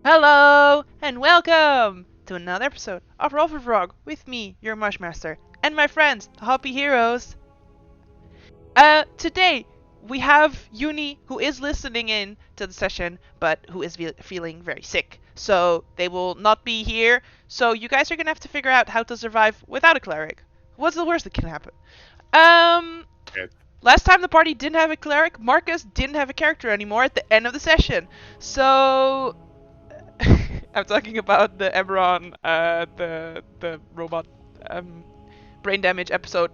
Hello and welcome to another episode of Roll for Frog with me, your Mushmaster, and my friends, the Hoppy Heroes. Today we have Uni who is listening in to the session, but who is feeling very sick. So they will not be here. So you guys are gonna have to figure out how to survive without a cleric. What's the worst that can happen? Um, Good. Last time the party didn't have a cleric, Marcus didn't have a character anymore at the end of the session. So I'm talking about the Eberron, the robot brain damage episode.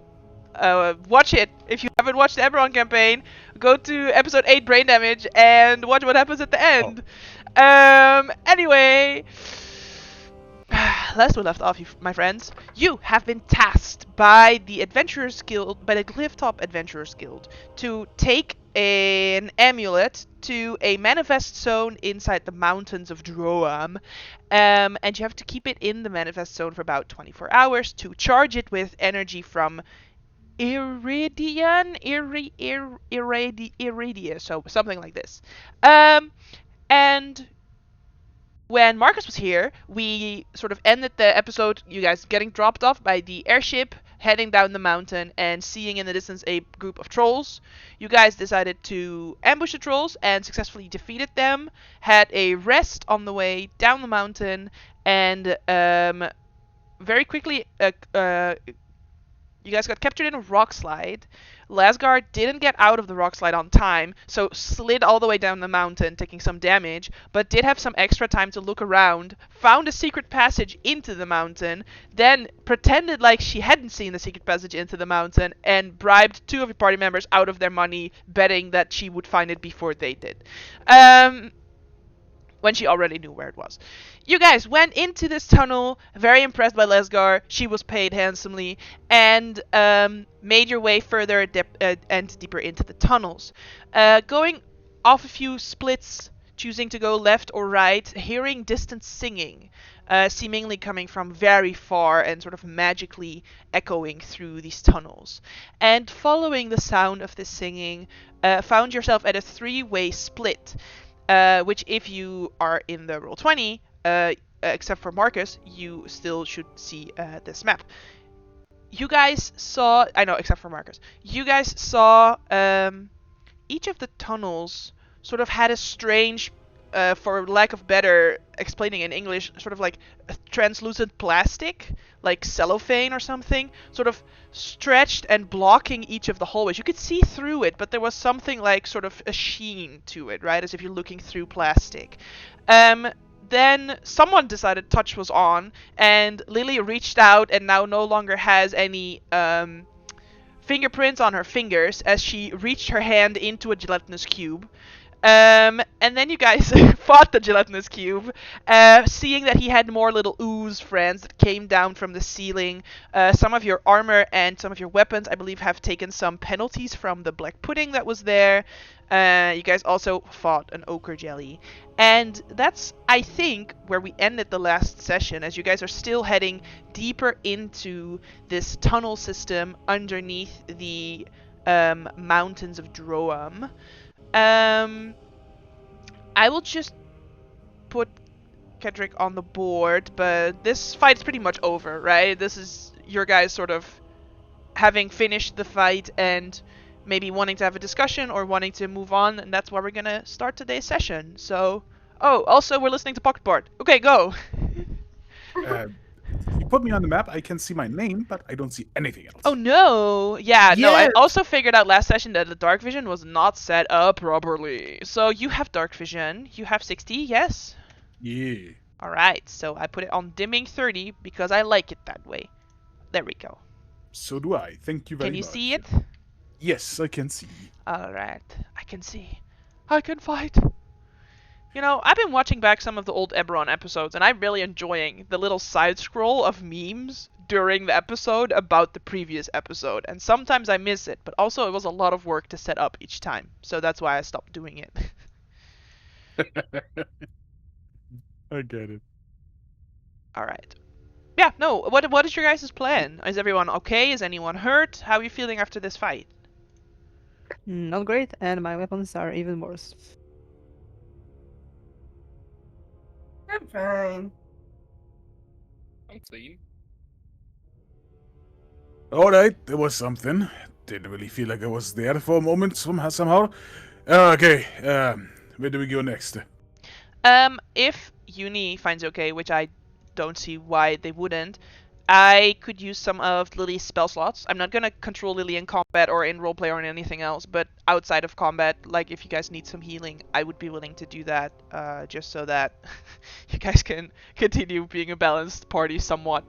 Watch it if you haven't watched the Eberron campaign. Go to episode 8, brain damage, and watch what happens at the Oh, end. Anyway, last we left off, my friends, you have been tasked by the Adventurers Guild, by the Clifftop Adventurers Guild, to take an amulet to a manifest zone inside the mountains of Droam, and you have to keep it in the manifest zone for about 24 hours to charge it with energy from Iridia, so something like this. And when Marcus was here, we sort of ended the episode, you guys getting dropped off by the airship, heading down the mountain, and seeing in the distance a group of trolls. You guys decided to ambush the trolls and successfully defeated them, had a rest on the way down the mountain, and very quickly you guys got captured in a rock slide. Lasgar didn't get out of the rock slide on time, so slid all the way down the mountain, taking some damage, but did have some extra time to look around, found a secret passage into the mountain, then pretended like she hadn't seen the secret passage into the mountain, and bribed two of your party members out of their money, betting that she would find it before they did. When she already knew where it was. You guys went into this tunnel, very impressed by Lesgar. She was paid handsomely, and made your way further and deeper into the tunnels. Going off a few splits, choosing to go left or right, hearing distant singing, seemingly coming from very far and sort of magically echoing through these tunnels. And following the sound of this singing, found yourself at a three-way split. Which, if you are in the Roll20, except for Marcus, you still should see this map. You guys saw, I know, except for Marcus, you guys saw each of the tunnels sort of had a strange, for lack of better explaining in English, sort of like a translucent plastic, like cellophane or something, sort of stretched and blocking each of the hallways. You could see through it, but there was something like sort of a sheen to it, right? As if you're looking through plastic. Then someone decided touch was on, and Lily reached out and now no longer has any fingerprints on her fingers as she reached her hand into a gelatinous cube. And then you guys fought the gelatinous cube, seeing that he had more little ooze friends that came down from the ceiling. Some of your armor and some of your weapons, I believe, have taken some penalties from the black pudding that was there. You guys also fought an ochre jelly. And that's, I think, where we ended the last session, as you guys are still heading deeper into this tunnel system underneath the mountains of Droam. I will just put Kedrick on the board, but this fight's pretty much over, right? This is your guys sort of having finished the fight and maybe wanting to have a discussion or wanting to move on, and that's why we're gonna start today's session. So, oh, also we're listening to Pocket Bard. Okay, go. uh, you put me on the map. I can see my name, but I don't see anything else. Oh no! Yeah, no, I Yes. also figured out last session that the dark vision was not set up properly. So you have dark vision. You have 60, yes? Yeah. Alright, so I put it on dimming 30 because I like it that way. There we go. So do I. Thank you very Can you much. see it? Yes, I can see. Alright, I can see. I can fight. You know, I've been watching back some of the old Eberron episodes, and I'm really enjoying the little side scroll of memes during the episode about the previous episode. And sometimes I miss it, but also it was a lot of work to set up each time, so that's why I stopped doing it. I get it. Alright. Yeah, no, what is your guys' plan? Is everyone okay? Is anyone hurt? How are you feeling after this fight? Not great, and my weapons are even worse. Fine. I'm clean. Alright, there was something. Didn't really feel like I was there for a moment somehow. Okay, where do we go next? If Uni finds it okay, which I don't see why they wouldn't, I could use some of Lily's spell slots. I'm not gonna control Lily in combat or in roleplay or in anything else, but outside of combat, like if you guys need some healing, I would be willing to do that, just so that you guys can continue being a balanced party somewhat.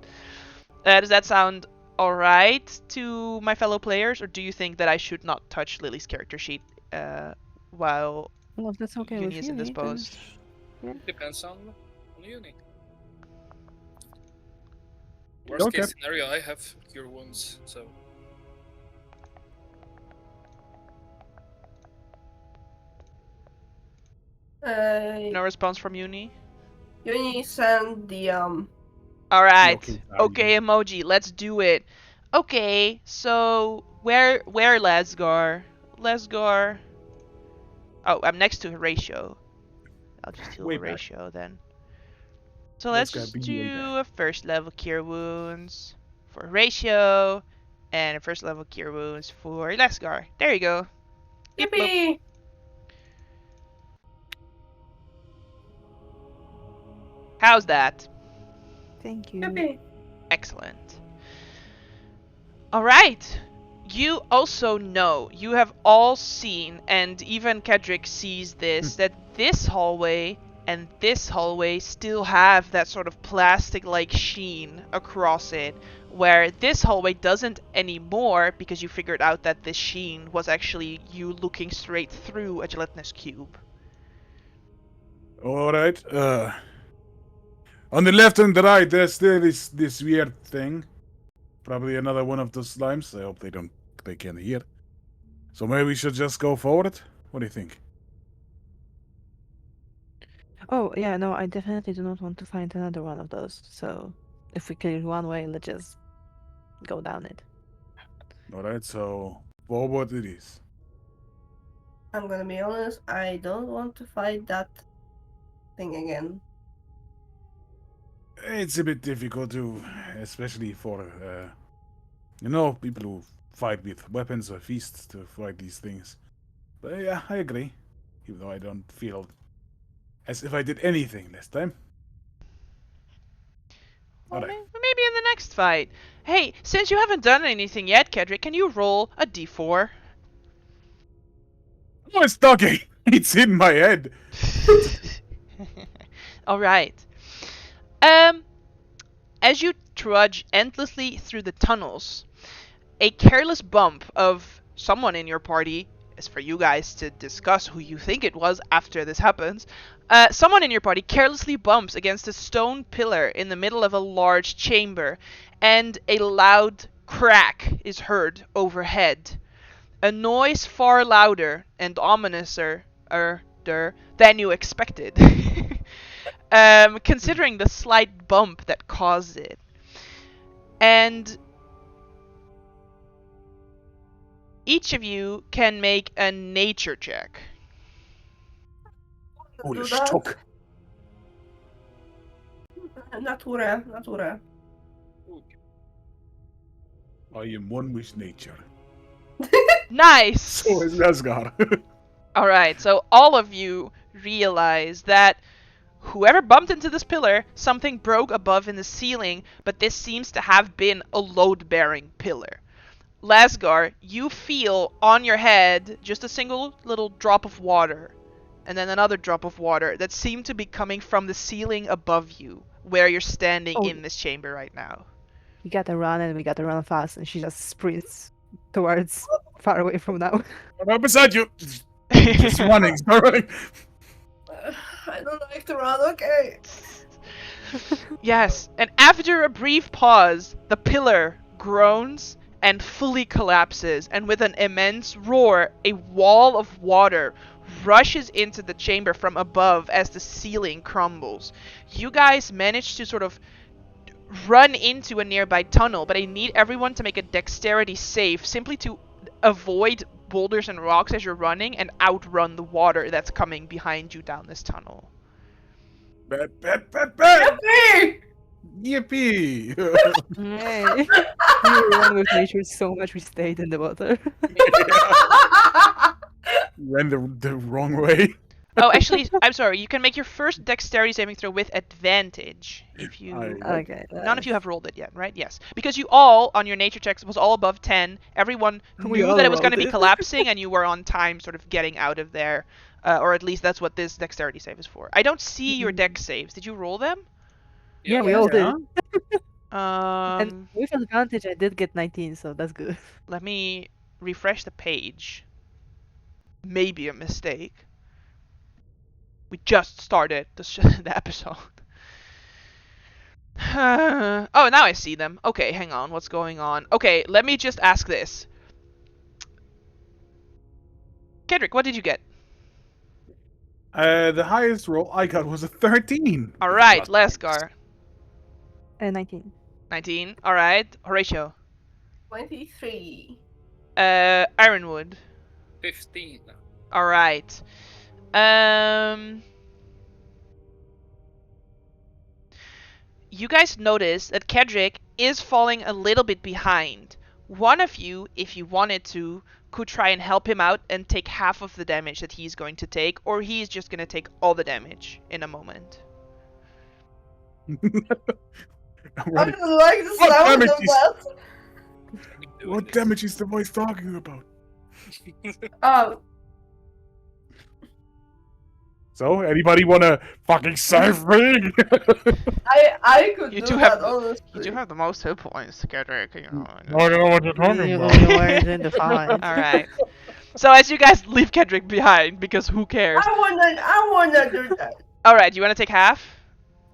Does that sound alright to my fellow players, or do you think that I should not touch Lily's character sheet while Well, if that's okay Uni with is you, indisposed? Depends on uni. Worst Okay. case scenario, I have cure wounds, so No response from Uni? You need to send the Alright. Okay, Okay, emoji, let's do it. Okay, so where Lesgar? Lesgar. Oh, I'm next to Horatio. I'll just heal Way back. Horatio then. So let's Lesgar just be way do a first level cure wounds for Horatio and a first level cure wounds for Lesgar. There you go. Beep boop. yippee. How's that? thank you. Yippee. Excellent. Alright. You also know, you have all seen, and even Kedrick sees this, that this hallway and this hallway still have that sort of plastic-like sheen across it, where this hallway doesn't anymore because you figured out that this sheen was actually you looking straight through a gelatinous cube. Alright, on the left and the right, there's still this weird thing. Probably another one of those slimes. I hope they can't hear. So maybe we should just go forward? What do you think? Oh, yeah, no, I definitely do not want to find another one of those. So, if we clear one way, let's just go down it. Alright, so forward it is. I'm gonna be honest, I don't want to fight that thing again. It's a bit difficult to, especially for, people who fight with weapons or fists to fight these things. But yeah, I agree. Even though I don't feel as if I did anything this time. Well, Alright. maybe in the next fight. Hey, since you haven't done anything yet, Kedrick, can you roll a d4? Oh, it's talking! It's in my head! Alright. As you trudge endlessly through the tunnels, a careless bump of someone in your party is for you guys to discuss who you think it was after this happens. Someone in your party carelessly bumps against a stone pillar in the middle of a large chamber, and a loud crack is heard overhead. A noise far louder and ominouser than you expected, considering the slight bump that caused it. And each of you can make a nature check. Holy Do that. stock! Natura. I am one with nature. Nice! So is Lesgar. Alright, so all of you realize that whoever bumped into this pillar, something broke above in the ceiling, but this seems to have been a load-bearing pillar. Lasgar, you feel on your head just a single little drop of water, and then another drop of water that seem to be coming from the ceiling above you, where you're standing Oh. in this chamber right now. We gotta run and we gotta run fast, and she just sprints towards far away from now. I'm beside you! Just running, start running! I don't like to run, okay. Yes, and after a brief pause, the pillar groans and fully collapses, and with an immense roar, a wall of water rushes into the chamber from above as the ceiling crumbles. You guys manage to sort of run into a nearby tunnel, but I need everyone to make a dexterity save simply to avoid boulders and rocks as you're running and outrun the water that's coming behind you down this tunnel. Bet, bet, bet, bet! Yippee! Yippee! Hey. We were one with nature so much we stayed in the water. Went the wrong way. Oh, actually, I'm sorry. You can make your first dexterity saving throw with advantage. If you Okay. None of you have rolled it yet, right? Yes. Because you all, on your nature checks, was all above 10. Everyone We knew all that it was going to rolled be it. collapsing, and you were on time sort of getting out of there. Or at least that's what this dexterity save is for. I don't see your dex saves. Did you roll them? Yeah, we all did. Yeah. And with advantage, I did get 19, so that's good. Let me refresh the page. Maybe a mistake. We just started the episode. Oh, now I see them. Okay, hang on. What's going on? Okay, let me just ask this. Kendrick, what did you get? The highest roll I got was a 13. Alright, Lesgar. 19. 19. Alright. Horatio. 23. Ironwood. 15. Alright. You guys notice that Kedrick is falling a little bit behind. One of you, if you wanted to, could try and help him out and take half of the damage that he's going to take, or he's just going to take all the damage in a moment. I'm I ready. don't like the What sound damage of is- that. What damage is the voice talking about? Oh, So, anybody wanna fucking save me? I could You do do that, have- honestly. You do have the most hit points, Kedrick. You know. I don't know what you're talking You about. know the words in the fight. Alright. So as you guys leave Kedrick behind, because who cares? I wanna do that. Alright, you want to take half?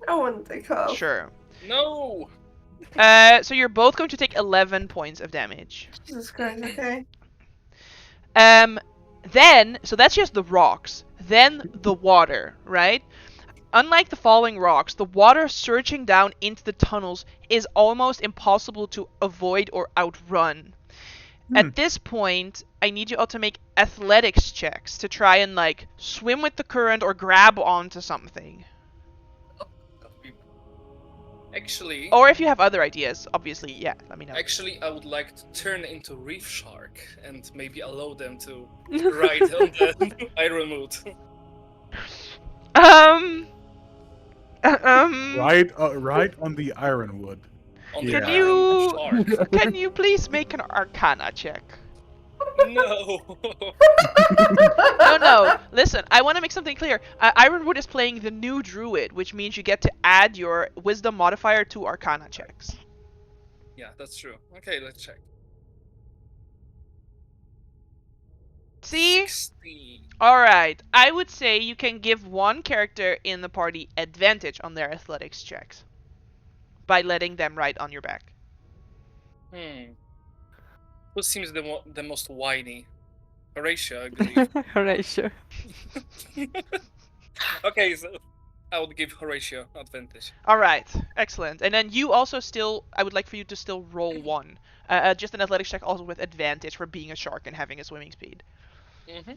I wanna take half. Sure. No! So you're both going to take 11 points of damage. Jesus Christ, okay. Then, so that's just the rocks. Then the water, right? Unlike the falling rocks, the water surging down into the tunnels is almost impossible to avoid or outrun. At this point, I need you all to make athletics checks to try and, like, swim with the current or grab onto something. Actually, Or if you have other ideas, obviously, yeah, let me know. actually, I would like to turn into Reef Shark and maybe allow them to ride on the Iron Mood. Right on the ironwood. On Yeah. the Can you- Iron Shark. Can you please make an Arcana check? No! No. Listen, I want to make something clear. Ironwood is playing the new druid, which means you get to add your wisdom modifier to Arcana checks. Yeah, that's true. Okay, let's check. See? 16. Alright, I would say you can give one character in the party advantage on their athletics checks by letting them ride on your back. Who seems the most whiny? Horatio, I believe. Horatio. Okay, so I would give Horatio advantage. Alright, excellent. And then you also still, I would like for you to still roll one. Just an athletics check also with advantage for being a shark and having a swimming speed. Mm-hmm.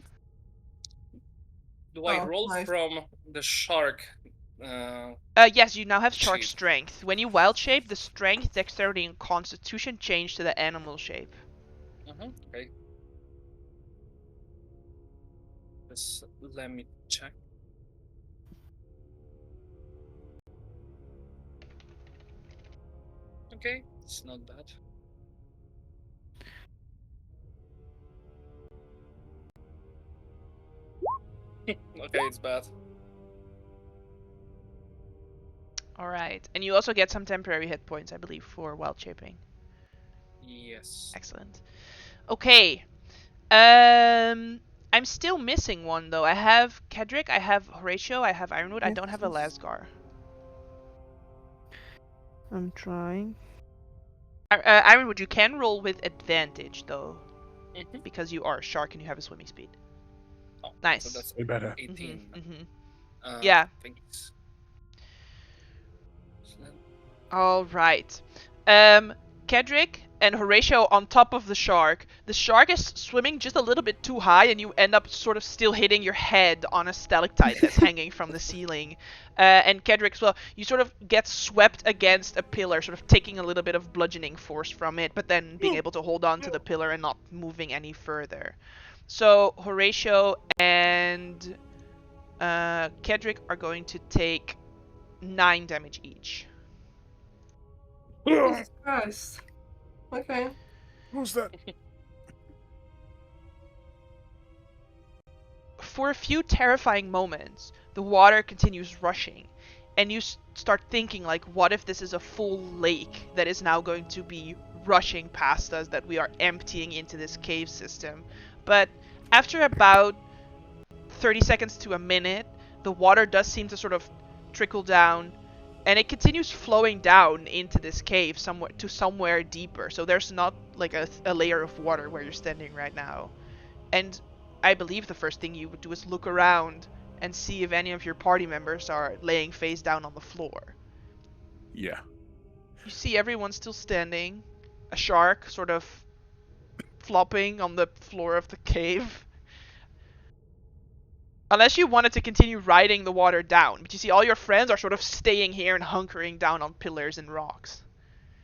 Do I Oh, roll nice. from the shark? Yes, you now have shark Shape. strength. When you wild shape, the strength, dexterity, and constitution change to the animal shape. Okay. Just let me check. Okay, it's not bad. Okay, it's bad. Alright, and you also get some temporary hit points, I believe, for wild shaping. Yes. Excellent. Okay. I'm still missing one though. I have Kedrick, I have Horatio, I have Ironwood, I don't have a Lasgar. I'm trying. Ironwood, you can roll with advantage though, Mhm. because you are a shark and you have a swimming speed. Oh, Nice. So that's Way better. 18. Yeah. Thanks. All right. Kedrick and Horatio on top of the shark the shark is swimming just a little bit too high, and you end up sort of still hitting your head on a stalactite that's hanging from the ceiling. And Kedrick as well, you sort of get swept against a pillar, sort of taking a little bit of bludgeoning force from it, but then being able to hold on to the pillar and not moving any further. So Horatio and Kedrick are going to take 9 damage each. Jesus Christ. Okay. Who's that? For a few terrifying moments, the water continues rushing, and you start thinking, like, what if this is a full lake that is now going to be rushing past us, that we are emptying into this cave system. But after about 30 seconds to a minute, the water does seem to sort of trickle down, and it continues flowing down into this cave somewhere deeper. So there's not like a layer of water where you're standing right now. And I believe the first thing you would do is look around and see if any of your party members are laying face down on the floor. Yeah. You see everyone still standing, a shark sort of flopping on the floor of the cave. Unless you wanted to continue riding the water down, but you see all your friends are sort of staying here and hunkering down on pillars and rocks.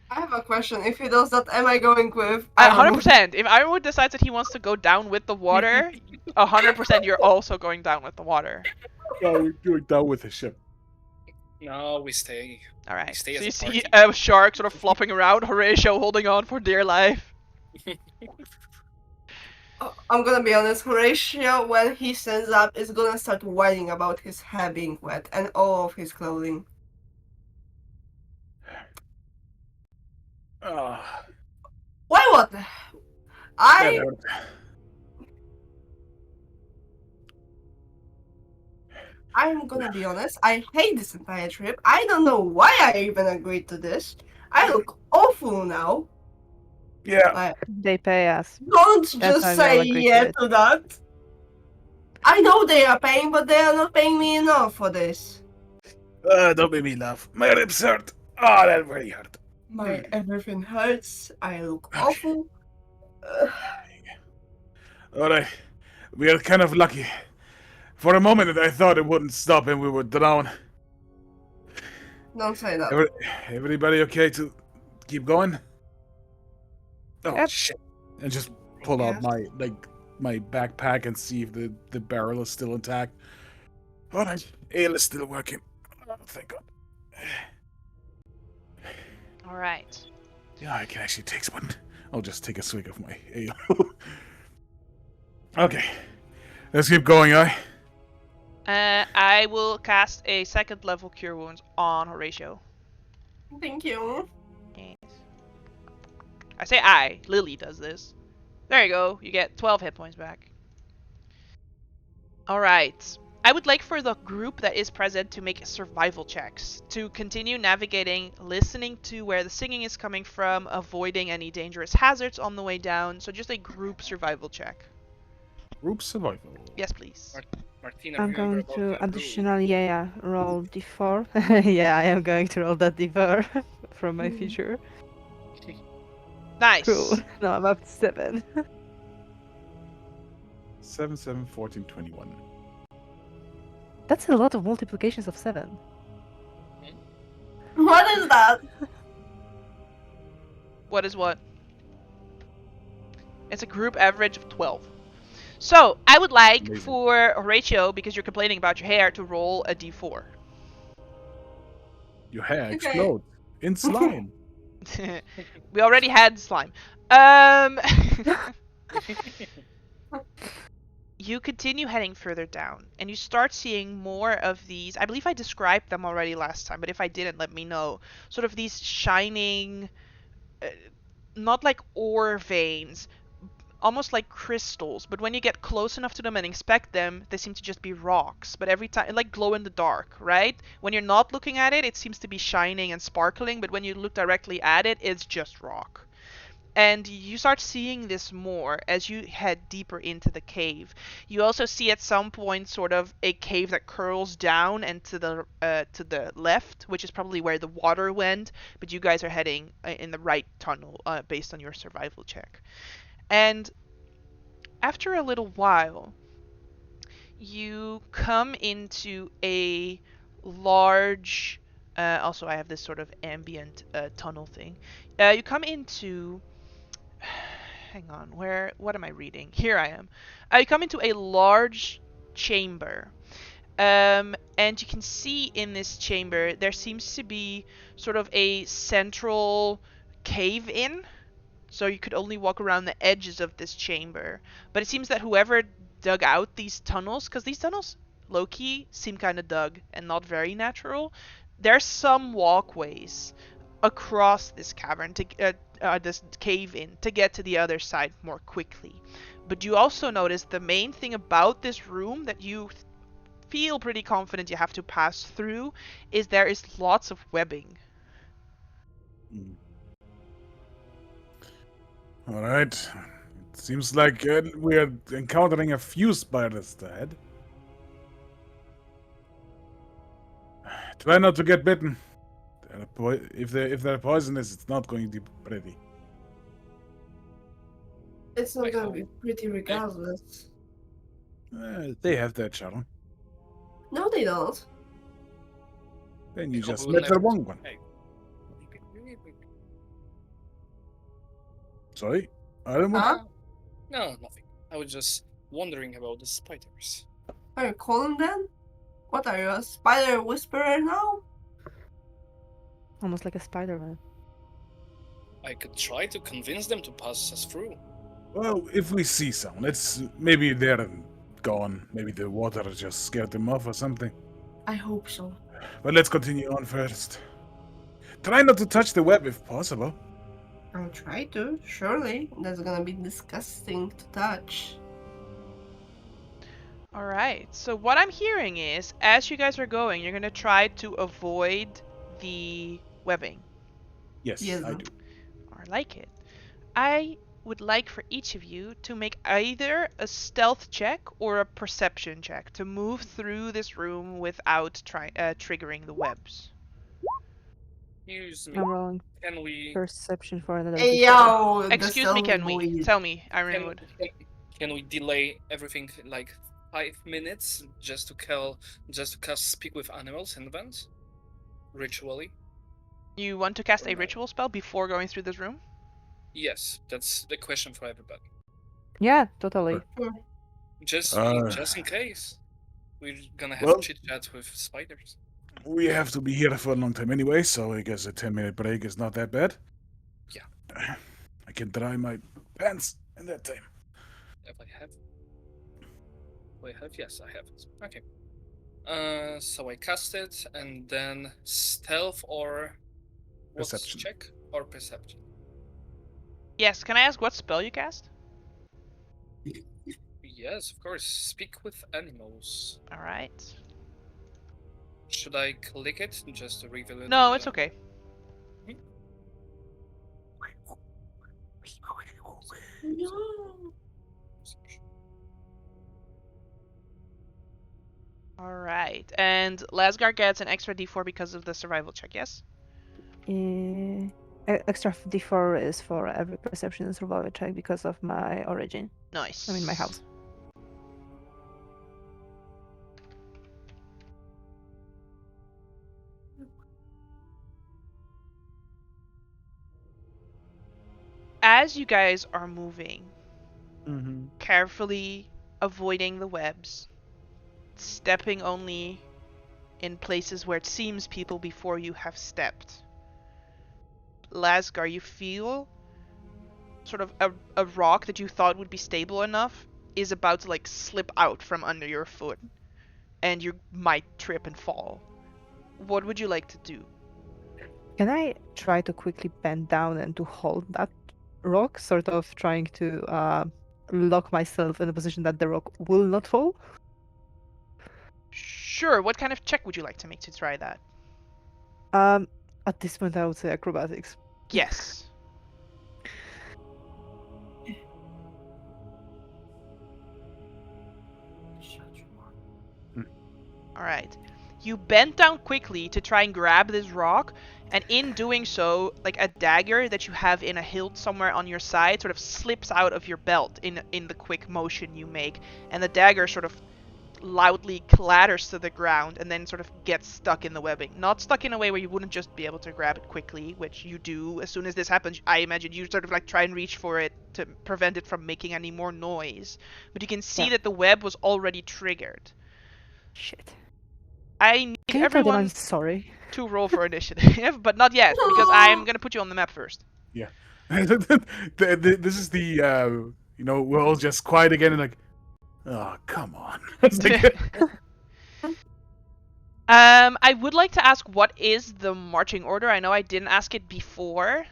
I have a question. If he does that, am I going with? 100%. If Ironwood decides that he wants to go down with the water, 100% you're also going down with the water. No, we're going down with the ship. No, we stay. All right. Stay So as you a see party. a shark sort of flopping around, Horatio holding on for dear life. I'm gonna be honest, Horatio, when he stands up, is gonna start whining about his hair being wet and all of his clothing. Why what? That I hurt. I'm gonna be honest, I hate this entire trip. I don't know why I even agreed to this. I look awful now. Yeah. Like, They pay us. don't That's just why we say all agree to yeah it. to that. I know they are paying, but they are not paying me enough for this. Don't make me laugh. My ribs hurt. Oh, that really hurt. My everything hurts. I look awful. Alright. We are kind of lucky. For a moment, I thought it wouldn't stop and we would drown. Don't say that. Everybody okay to keep going? Oh, Yep. shit. And just pull out my backpack and see if the barrel is still intact. Alright. Ale is still working. Oh, thank God. All right. Yeah, I can actually take one. I'll just take a swig of my ale. Okay. Let's keep going, aye? I will cast a 2nd level Cure Wounds on Horatio. Thank you. Yes. I say I. Lily does this. There you go. You get 12 hit points back. Alright. I would like for the group that is present to make survival checks. To continue navigating, listening to where the singing is coming from, avoiding any dangerous hazards on the way down. So just a group survival check. Group survival. Yes, please. Martina, I'm remember going about to that rule. additionally, roll d4. Yeah, I am going to roll that d4 from my feature. Nice. Cool. No, I'm up to 7. 7, 7, 14, 21. That's a lot of multiplications of 7. What is that? What is what? It's a group average of 12. So, I would like Amazing. for Horatio, because you're complaining about your hair, to roll a d4. Your hair Okay. explodes in slime. We already had slime. You continue heading further down, and you start seeing more of these. I believe I described them already last time, but if I didn't, let me know. Sort of these shining, not like ore veins, almost like crystals, but when you get close enough to them and inspect them, they seem to just be rocks. But every time, like glow in the dark, right? When you're not looking at it, it seems to be shining and sparkling, but when you look directly at it, it's just rock. And you start seeing this more as you head deeper into the cave. You also see at some point sort of a cave that curls down and to the left, which is probably where the water went, but you guys are heading in the right tunnel based on your survival check. And after a little while, you come into a large. Also, I have this sort of ambient tunnel thing. You come into. Hang on, what am I reading? Here I am. You come into a large chamber. And you can see in this chamber there seems to be sort of a central cave in. So you could only walk around the edges of this chamber. But it seems that whoever dug out these tunnels, because these tunnels, low-key, seem kind of dug and not very natural, there's some walkways across this cavern, this cave in, to get to the other side more quickly. But you also notice the main thing about this room that you feel pretty confident you have to pass through is there is lots of webbing. All right. It seems like we are encountering a few spiders ahead. Try not to get bitten. If they're poisonous, it's not going to be pretty. It's not gonna be pretty regardless. They have that charm. No, they don't. Then you I hope just we will met the never- wrong one. Sorry? I don't want. Huh? No, nothing. I was just wondering about the spiders. Are you calling them? What are you, a spider whisperer now? Almost like a Spider-Man. I could try to convince them to pass us through. Well, if we see some, maybe they're gone. Maybe the water just scared them off or something. I hope so. But let's continue on first. Try not to touch the web if possible. I'll try to, surely. That's gonna be disgusting to touch. Alright, so what I'm hearing is, as you guys are going, you're going to try to avoid the webbing. Yes, Yes. I do. I like it. I would like for each of you to make either a stealth check or a perception check to move through this room without triggering the webs. Excuse me, I'm rolling can we perception for another. Hey, D4. yo! the Excuse me, stealth can we? boys. Tell me, can, Ironwood. can we delay everything like 5 minutes just to cast speak with animals in advance? Ritually? You want to cast a ritual spell before going through this room? Yes, that's the question for everybody. Yeah, totally. Just Uh, just in case. We're gonna have well- chit chat with spiders. We have to be here for a long time anyway, so I guess a 10-minute break is not that bad. Yeah. I can dry my pants in that time. If I have. Yes, I have it. Okay. So I cast it, and then stealth or what's Perception. check or perception. Yes, can I ask what spell you cast? Yes, of course. Speak with animals. Alright. Should I click it just to reveal it? No, it's okay. No. Alright, and Lasgar gets an extra d4 because of the survival check, yes? Extra D4 is for every perception and survival check because of my origin. Nice. I mean, my house. As you guys are moving, Mm-hmm. carefully avoiding the webs, stepping only in places where it seems people before you have stepped. Lasgar, you feel sort of a rock that you thought would be stable enough is about to like slip out from under your foot, and you might trip and fall. What would you like to do? Can I try to quickly bend down and to hold that rock, sort of trying to lock myself in a position that the rock will not fall? Sure, what kind of check would you like to make to try that? At this point, I would say acrobatics. Yes. Alright. You bend down quickly to try and grab this rock, and in doing so, like a dagger that you have in a hilt somewhere on your side sort of slips out of your belt in the quick motion you make, and the dagger sort of loudly clatters to the ground and then sort of gets stuck in the webbing. Not stuck in a way where you wouldn't just be able to grab it quickly, which you do as soon as this happens. I imagine you sort of like try and reach for it to prevent it from making any more noise. But you can see that the web was already triggered. Shit. I need Can you tell them I'm everyone sorry? to roll for initiative, but not yet, because I'm gonna put you on the map first. Yeah. This is the we're all just quiet again and like, oh, come on. It's like, I would like to ask, what is the marching order? I know I didn't ask it before,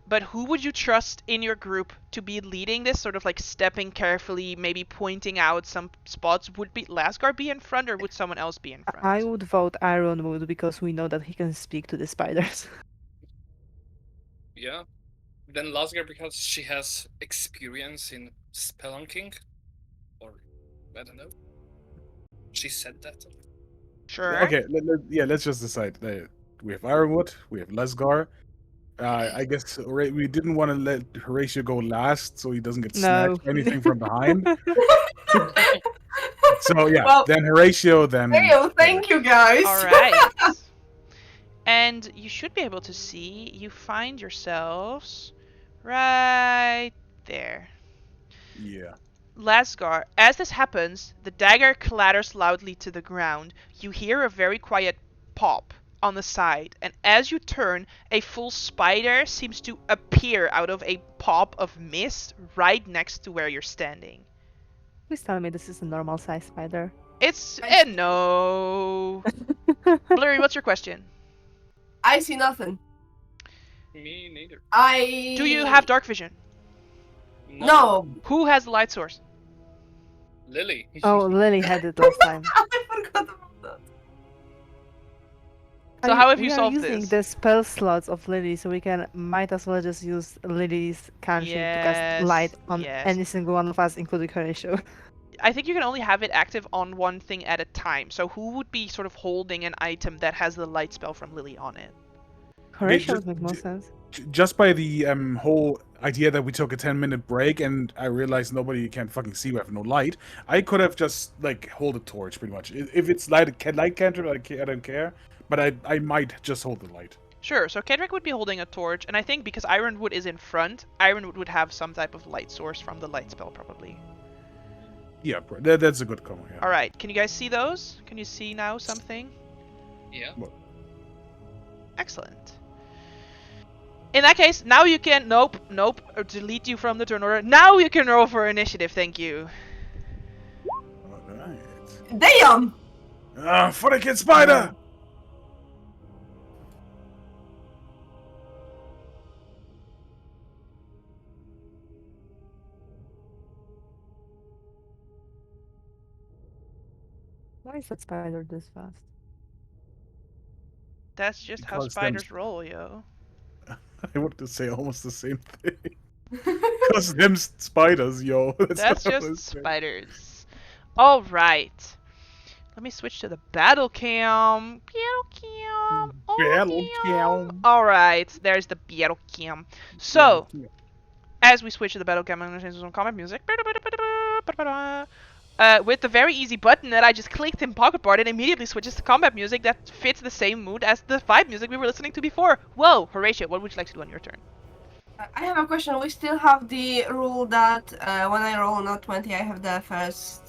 but who would you trust in your group to be leading this, sort of like stepping carefully, maybe pointing out some spots? Would be Lasgar be in front, or would someone else be in front? I would vote Ironwood because we know that he can speak to the spiders. Yeah. Then Lasgar because she has experience in spelunking. Or, I don't know. She said that. Sure. okay, let's just decide. We have Ironwood, we have Lesgar. I guess we didn't want to let Horatio go last so he doesn't get snatched or anything from behind. So yeah, Well, then Horatio, then... Thank you guys. All right. And you should be able to see, you find yourselves right there. Yeah. Lasgar, as this happens, the dagger clatters loudly to the ground. You hear a very quiet pop on the side, and as you turn, a full spider seems to appear out of a pop of mist right next to where you're standing. Please tell me this is a normal size spider. It's no. Blurry, what's your question? I see nothing. Me neither. Do you have dark vision? No. Who has the light source? Lily. Oh, Lily had it last time. I forgot about that. So how have you we solved are using this? the spell slots of Lily, so we might as well just use Lily's cantrip to cast light on any single one of us, including Horatio. I think you can only have it active on one thing at a time. So who would be sort of holding an item that has the light spell from Lily on it? Horatio would make more sense. Just by the whole idea that we took a 10-minute break and I realized nobody can fucking see, we have no light, I could have just like hold a torch pretty much. If it's light cantrip, I don't care, but I might just hold the light. Sure, so Kedrick would be holding a torch, and I think because Ironwood is in front, Ironwood would have some type of light source from the light spell probably. Yeah, that's a good comment. Yeah. Alright, can you guys see those? Can you see now something? Yeah. Excellent. In that case, now you can... Nope. Delete you from the turn order. Now you can roll for initiative, thank you. Alright. Damn! For the kid spider! Why is that spider this fast? That's just how Because spiders roll, yo. I wanted to say almost the same thing. Because them spiders, yo. That's just spiders. Alright. Let me switch to the battle cam. Battle cam. Alright, there's the battle cam. So, as we switch to the battle cam, I'm going to change some combat music. With the very easy button that I just clicked in Pocket Bar, it immediately switches to combat music that fits the same mood as the fight music we were listening to before. Whoa, Horatio, what would you like to do on your turn? I have a question. We still have the rule that when I roll not 20, I have the first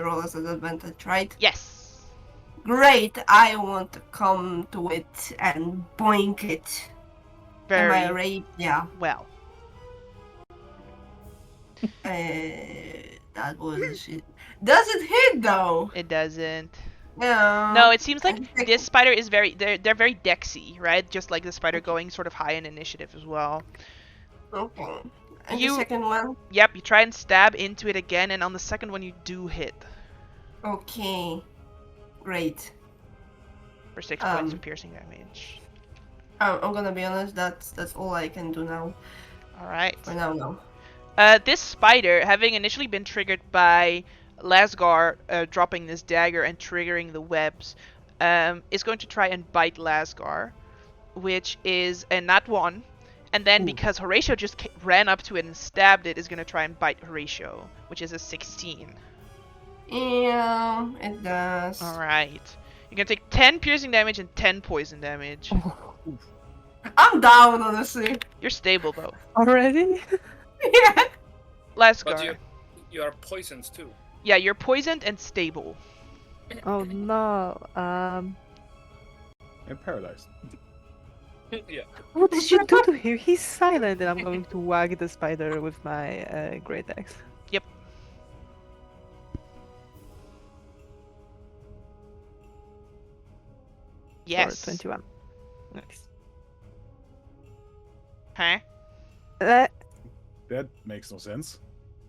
roll as an advantage, right? Yes. Great. I want to come to it and boink it. Am I Very right? Yeah. well. That was it. Does it hit though? It doesn't. Yeah. No, it seems like this spider is they're very dexy, right? Just like the spider going sort of high in initiative as well. Okay. And You- the second one? Yep, you try and stab into it again, and on the second one you do hit Okay. Great. for 6 points of piercing damage. I'm gonna be honest, that's all I can do now. Alright. For now, no. This spider, having initially been triggered by Lasgar dropping this dagger and triggering the webs, is going to try and bite Lasgar, which is a nat 1. And then Ooh. because Horatio just ran up to it and stabbed it, is going to try and bite Horatio, which is a 16. Yeah, it does. Alright. You're going to take 10 piercing damage and 10 poison damage. I'm down, honestly. You're stable, though. Already? Yeah. But Lasgar. you are poisoned too. Yeah, you're poisoned and stable. Oh no. And paralyzed. Yeah. What did you do to him? He's silent, and I'm going to whack the spider with my great axe. Yep. Yes. For 21. Nice. Huh? Uh, That makes no sense.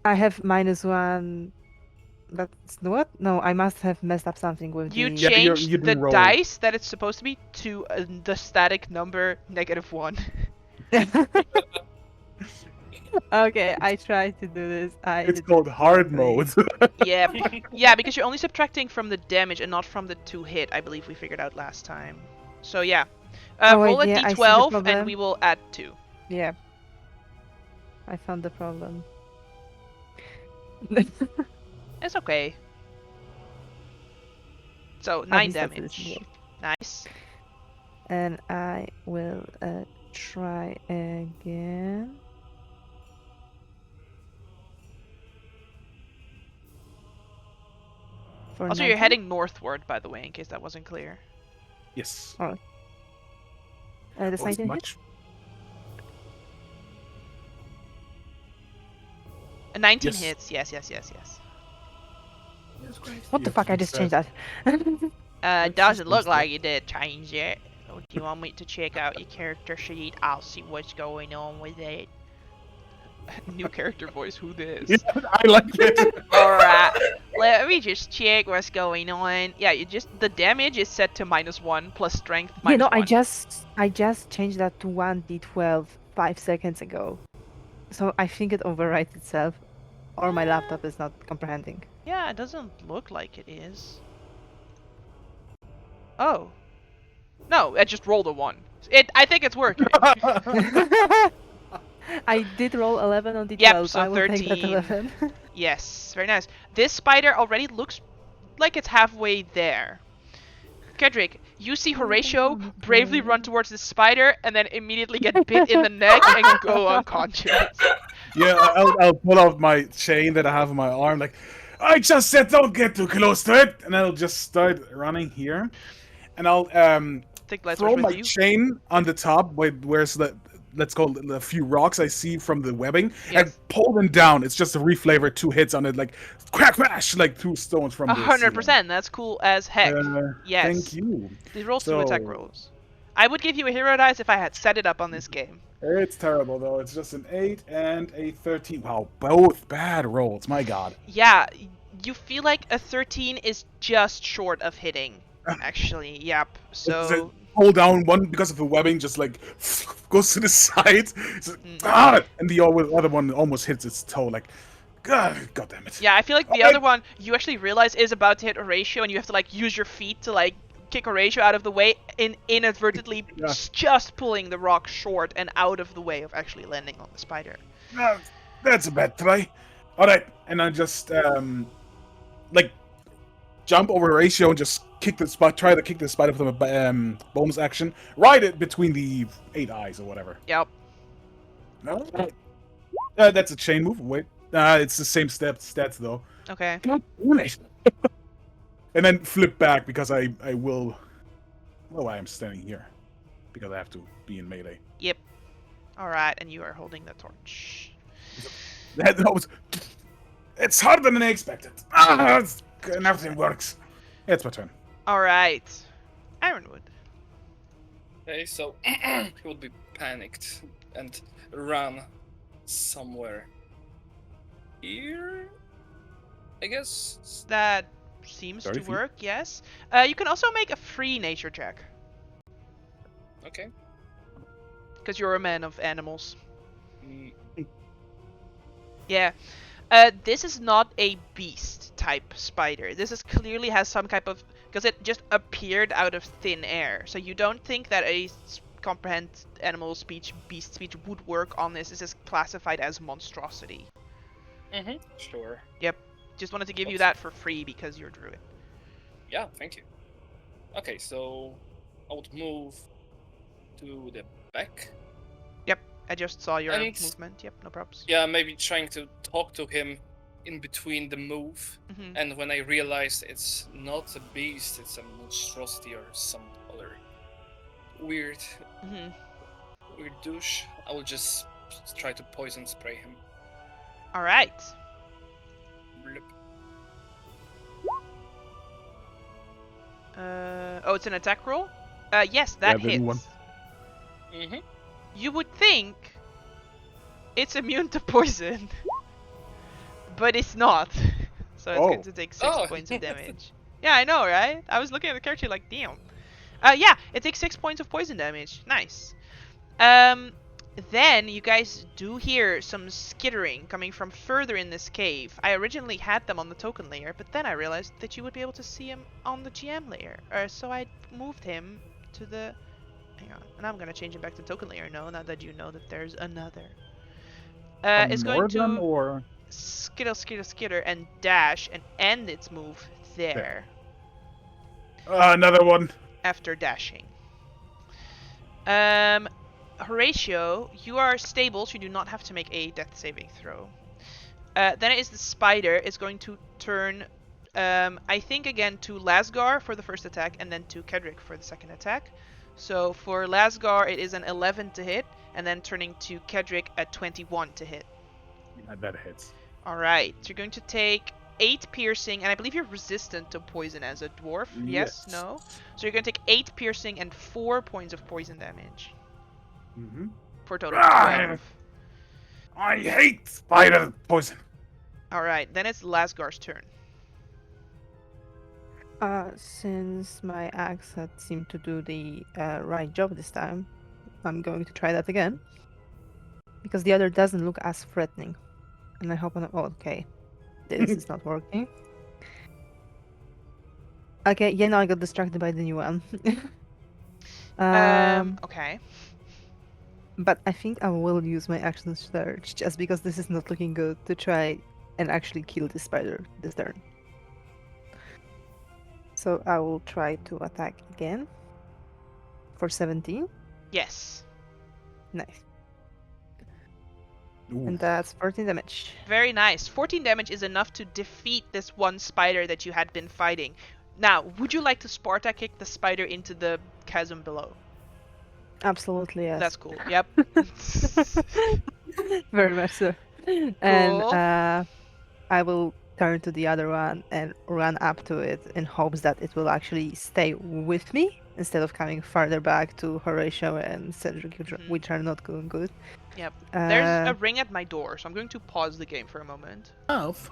I have -1. That's what? No, I must have messed up something with You the... Yeah, changed you the didn't roll. dice that it's supposed to be to the static number -1. Okay, I tried to do this. It's called hard mode. Yeah, yeah, because you're only subtracting from the damage and not from the 2 hit, I believe we figured out last time. So yeah. Oh, wait, Roll a yeah, I see the d12 and problem. we will add 2. Yeah. I found the problem. It's okay. So At 9 least that's this, damage. yeah. Nice. And I will try again. For Also, you're 19. heading northward, by the way, in case that wasn't clear. Yes. The Oh, it's sighting hit? much. A 19 Yes. hits. Yes, yes, yes, yes. What the Yeah, fuck? I she just said- changed that. It Which doesn't is look supposed to- like you did change it. Oh, do you want me to check out your character sheet? I'll see what's going on with it. New character voice, who this? Yeah, I like it. Alright, let me just check what's going on. Yeah, the damage is set to -1 plus strength You minus know, 1. I just changed that to 1d12 5 seconds ago. So I think it overwrites itself. Or my laptop is not comprehending. Yeah, it doesn't look like it is. Oh. No, I just rolled a 1. I think it's working. I did roll 11 on d12. Yep, so I will take that 13. 11. Yes, very nice. This spider already looks like it's halfway there. Kedrick, you see Horatio bravely run towards the spider and then immediately get bit in the neck and go unconscious. Yeah, I'll pull out my chain that I have on my arm. Like, I just said, don't get too close to it, and I'll just start running here, and I'll Take lights throw with my you. chain on the top, where's the let's call it the few rocks I see from the webbing, Yes. and pull them down. It's just a reflavor, 2 hits on it, like crack crash, like 2 stones from the ceiling. 100%. That's cool as heck. Yes. Thank you. These rolls 2 attack So- rolls. I would give you a hero dice if I had set it up on this game. It's terrible though. It's just an 8 and a 13. Wow, both bad rolls. My God. Yeah, you feel like a 13 is just short of hitting. Actually, yep. So Hold down one because of the webbing, just like goes to the side. It's like, Mm. and the other one almost hits its toe. Like, God damn it. yeah, I feel like the Okay. other one you actually realize is about to hit Horatio, and you have to like use your feet to like kick Horatio out of the way, inadvertently Yeah. just pulling the rock short and out of the way of actually landing on the spider. That's a bad try. All right, and I just like jump over Horatio and just try to kick the spider with a bonus action, right it between the 8 eyes or whatever. Yep. No, that's a chain move. Wait, it's the same stats though. Okay. And then flip back because I will. Well, I am standing here because I have to be in melee. Yep. All right, and you are holding the torch. That was. It's harder than I expected. Nothing works. It's my turn. All right, Ironwood. Okay, so he would be panicked and run somewhere here, I guess. That seems 30 to feet. work. Yes. You can also make a free nature check Okay. because you're a man of animals. Mm, Yeah. This is not a beast type spider. This is clearly has some kind because it just appeared out of thin air. So you don't think that a comprehend animal speech, beast speech would work on this. This is classified as monstrosity. Sure. Yep. Just wanted to give you Oops. that for free because you're druid. Yeah, thank you. Okay, so I would move to the back. Yep. I just saw your And it's- movement. Yep. No props. Yeah, maybe trying to talk to him in between the move. Mhm. And when I realized it's not a beast, it's a monstrosity or some other weird Mhm. douche, I will just try to poison spray him. All right. Blip. Oh, it's an attack roll? Yes, that the new one. hits. You would think it's immune to poison, but it's not. So it's going to take 6 Oh. points of damage. Yeah, I know, right? I was looking at the character like, damn. Yeah, it takes 6 points of poison damage. Nice. Then you guys do hear some skittering coming from further in this cave. I originally had them on the token layer, but then I realized that you would be able to see him on the GM layer. So I moved him to the... Hang on. And I'm going to change him back to token layer now that you know that there's another. It's going to or skitter, and dash and end its move there. another one. After dashing. Horatio, you are stable, so you do not have to make a death saving throw. Then it is the spider. It's going to turn, I think again to Lasgar for the first attack, and then to Kedrick for the second attack. So for Lasgar, it is an 11 to hit, and then turning to Kedrick at 21 to hit. That hits. Alright, so you're going to take 8 piercing, and I believe you're resistant to poison as a dwarf. Yes? Yes. No? So you're going to take 8 piercing and 4 points of poison damage. Mm-hmm. For a total of 12. I hate spider poison. Alright, then it's Lasgar's turn. Since my axe had seemed to do the right job this time, I'm going to try that again. Because the other doesn't look as threatening. And I hope I'm... Oh, okay. This is not working. Okay, yeah, no, I got distracted by the new one. Okay. But I think I will use my action surge just because this is not looking good to try and actually kill the spider this turn. So I will try to attack again for 17. Yes. Nice. Ooh. And that's 14 damage. Very nice. 14 damage is enough to defeat this one spider that you had been fighting. Now, would you like to Sparta kick the spider into the chasm below? Absolutely, yes. That's cool. Yep. Very much so. And I will turn to the other one and run up to it in hopes that it will actually stay with me instead of coming farther back to Horatio and Cedric, which are not going good. Yep. There's a ring at my door, so I'm going to pause the game for a moment. Elf.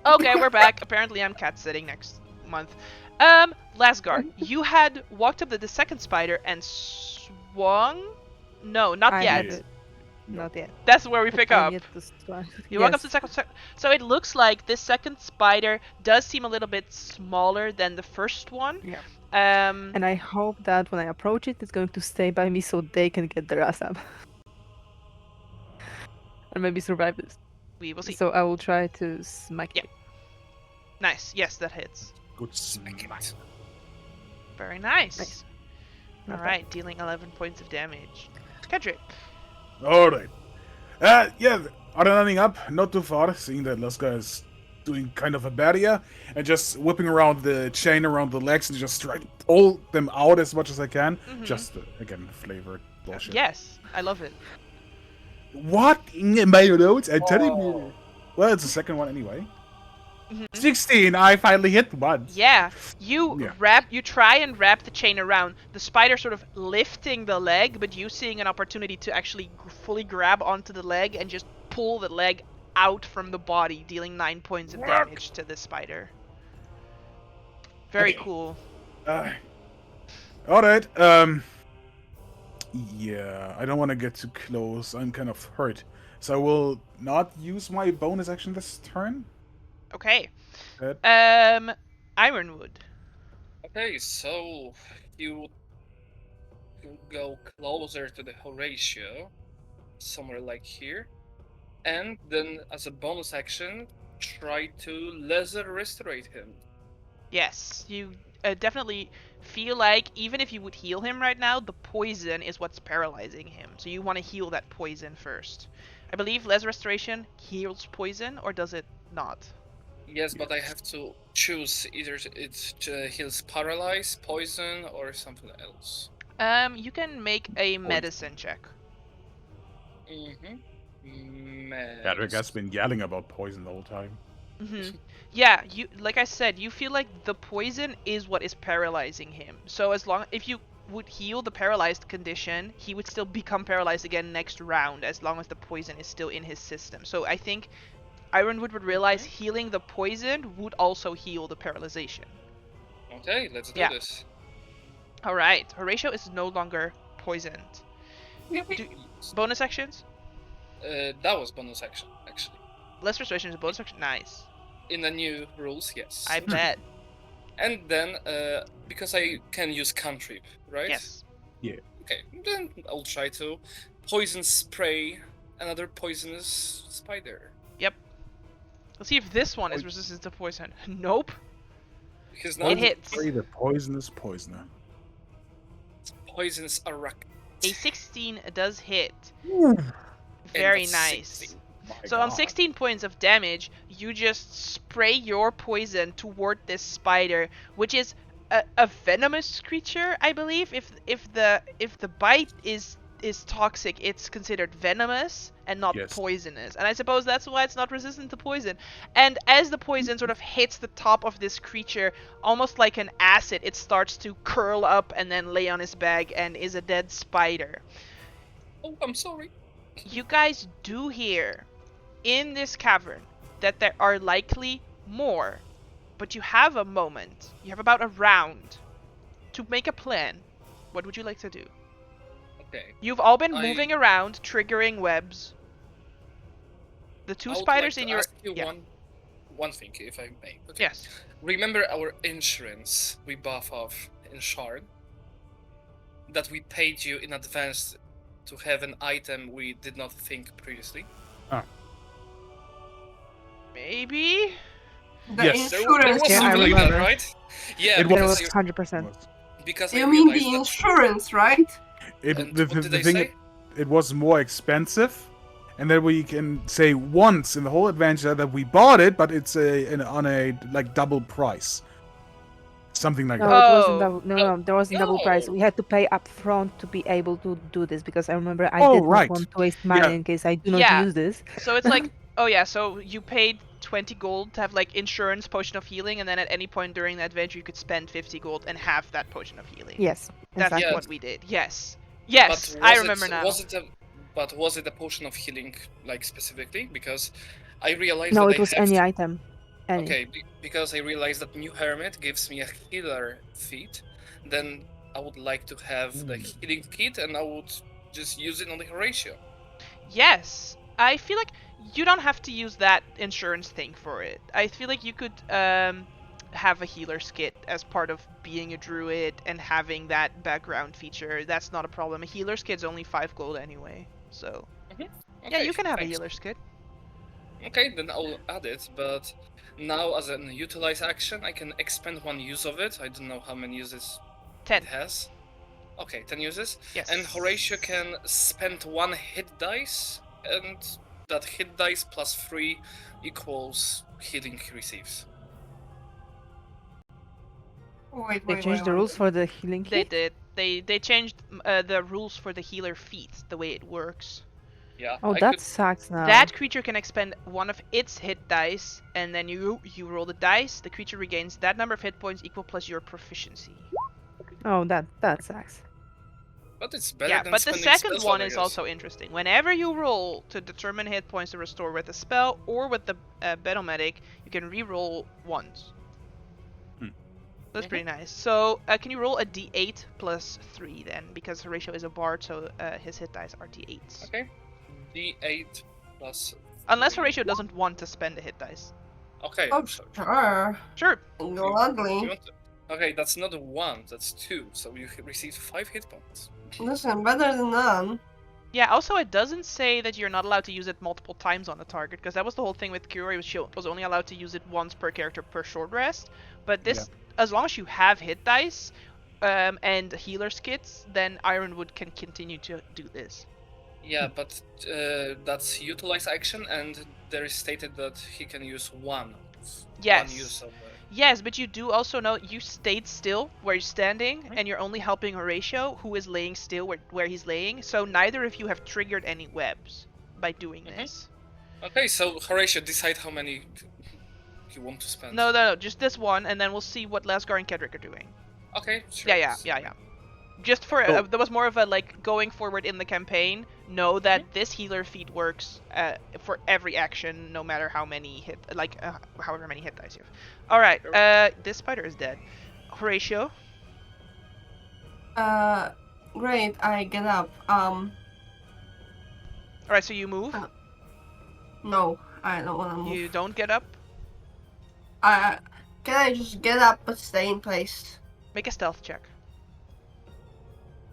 Okay, we're back. Apparently I'm cat sitting next month. Lasgar, you had walked up to the second spider and swung? No, not I yet. had it. Not yet. That's where we pick I'm up. yet to swing. You walk up Yes. to the second. So it looks like this second spider does seem a little bit smaller than the first one. Yeah. Um. And I hope that when I approach it, it's going to stay by me so they can get their ass up. And maybe survive this. We will see. So I will try to smack Yeah. it. Nice. Yes, that hits. Good Smack smack. it. Very nice. Nice. All Not right, dealing 11 points of damage. Kedrick. All right. Yeah, are they lining up? Not too far, seeing that Laska is doing kind of a barrier, and just whipping around the chain around the legs and just try to pull them out as much as I can. Mhm. Just, again, flavored bullshit. Yes, I love it. What in my notes? I'm telling Oh. you. Well, it's the second one anyway. Mhm. 16, I finally hit once. Yeah, you Yeah. you try and wrap the chain around the spider, sort of lifting the leg, but you seeing an opportunity to actually fully grab onto the leg and just pull the leg out from the body, dealing 9 points of damage to the spider. Very Okay. cool. Alright, yeah, I don't want to get too close. I'm kind of hurt. So I will not use my bonus action this turn. Okay. Good. Ironwood. Okay, so you go closer to the Horatio, somewhere like here, and then as a bonus action, try to laser restorate him. Yes, you definitely feel like even if you would heal him right now, the poison is what's paralyzing him. So you want to heal that poison first. I believe Les Restoration heals poison, or does it not? Yes, but I have to choose either it heals paralyze, poison, or something else. You can make a medicine check. Patrick has been yelling about poison the whole time. Yeah, you like I said, you feel like the poison is what is paralyzing him. So if you would heal the paralyzed condition, he would still become paralyzed again next round as long as the poison is still in his system. So I think Ironwood would realize healing the poison would also heal the paralyzation. Okay, let's do this. Alright, Horatio is no longer poisoned. Bonus actions? That was bonus action, actually. Less restoration is a bonus action? Nice. In the new rules, yes. I bet. And then, because I can use cantrip, right? Yes. Yeah. Okay, then I'll try to poison spray another poisonous spider. Yep. Let's see if this one is resistant to poison. Nope. Because now it hits. The poisonous poisoner. Poisonous arach. A 16 does hit. Ooh. Very nice. So on 16 points of damage, you just spray your poison toward this spider, which is a venomous creature, I believe. If the bite is toxic, it's considered venomous and not poisonous. And I suppose that's why it's not resistant to poison. And as the poison sort of hits the top of this creature, almost like an acid, it starts to curl up and then lay on his back and is a dead spider. Oh, I'm sorry. You guys do hear in this cavern that there are likely more, but you have a moment. You have about a round to make a plan. What would you like to do? Okay. You've all been moving around, triggering webs. The two spiders in your... ask you one thing, if I may. Okay. Yes. Remember our insurance we buff off in Sharn? That we paid you in advance to have an item we did not think previously? Maybe? The insurance. I remember. That, right? Yeah, it was 100%. Because you mean the insurance, right? It was more expensive, and then we can say once in the whole adventure that we bought it, but it's on a like double price, something like that. It wasn't double. No, there wasn't double price. We had to pay up front to be able to do this because I remember I did not want to waste money in case I do not use this. So it's like, so you paid 20 gold to have like insurance, potion of healing, and then at any point during the adventure you could spend 50 gold and have that potion of healing. Yes, that's exactly. what we did. Yes, I remember now. Was it a potion of healing, like specifically? Because I realized no, that it was any item. Any. Okay, because I realized that New Hermit gives me a healer feat, then I would like to have the healing kit, and I would just use it on the Horatio. Yes, I feel like you don't have to use that insurance thing for it. I feel like you could have a healer's kit as part of being a druid and having that background feature. That's not a problem. A healer's kit's only 5 gold anyway, so yeah, you can have a healer's kit. Okay, then I'll add it, but now as an utilize action, I can expend one use of it. I don't know how many uses 10. It has. Okay, 10 uses. Yes. And Horatio can spend 1 hit dice, and that hit dice plus 3 equals healing he receives. They changed the rules for the healing kit? They did. They changed the rules for the healer feat, the way it works. Yeah. Oh, that sucks now. That creature can expend 1 of its hit dice, and then you roll the dice. The creature regains that number of hit points equal plus your proficiency. Oh, that sucks. But it's better than but the second spells, one I is guess. also interesting. Whenever you roll to determine hit points to restore with a spell or with the battle medic, you can re-roll once. That's pretty nice. So, can you roll a d8 plus 3 then? Because Horatio is a bard, so his hit dice are d8s. Okay. D8 plus... Unless Horatio doesn't want to spend a hit dice. Okay. Oh, sure. Sure. Go ugly. Okay, that's not a 1, that's 2, so you received 5 hit points. Listen, better than none. Yeah, also it doesn't say that you're not allowed to use it multiple times on a target, because that was the whole thing with Kyori, she was only allowed to use it once per character per short rest. But this, as long as you have hit dice and healer's kits, then Ironwood can continue to do this. Yeah, but that's utilize action, and there is stated that he can use one use of Yes, but you do also know you stayed still where you're standing, and you're only helping Horatio, who is laying still where he's laying. So neither of you have triggered any webs by doing this. Okay, so Horatio, decide how many you want to spend. No, just this one, and then we'll see what Lasgar and Kedrick are doing. Okay, sure. Yeah. Just for there was more of a like going forward in the campaign. Know that this healer feat works for every action, no matter how many however many hit dice you have. All right, this spider is dead. Horatio. Great. I get up. All right, so you move. No, I don't want to move. You don't get up. Can I just get up but stay in place? Make a stealth check.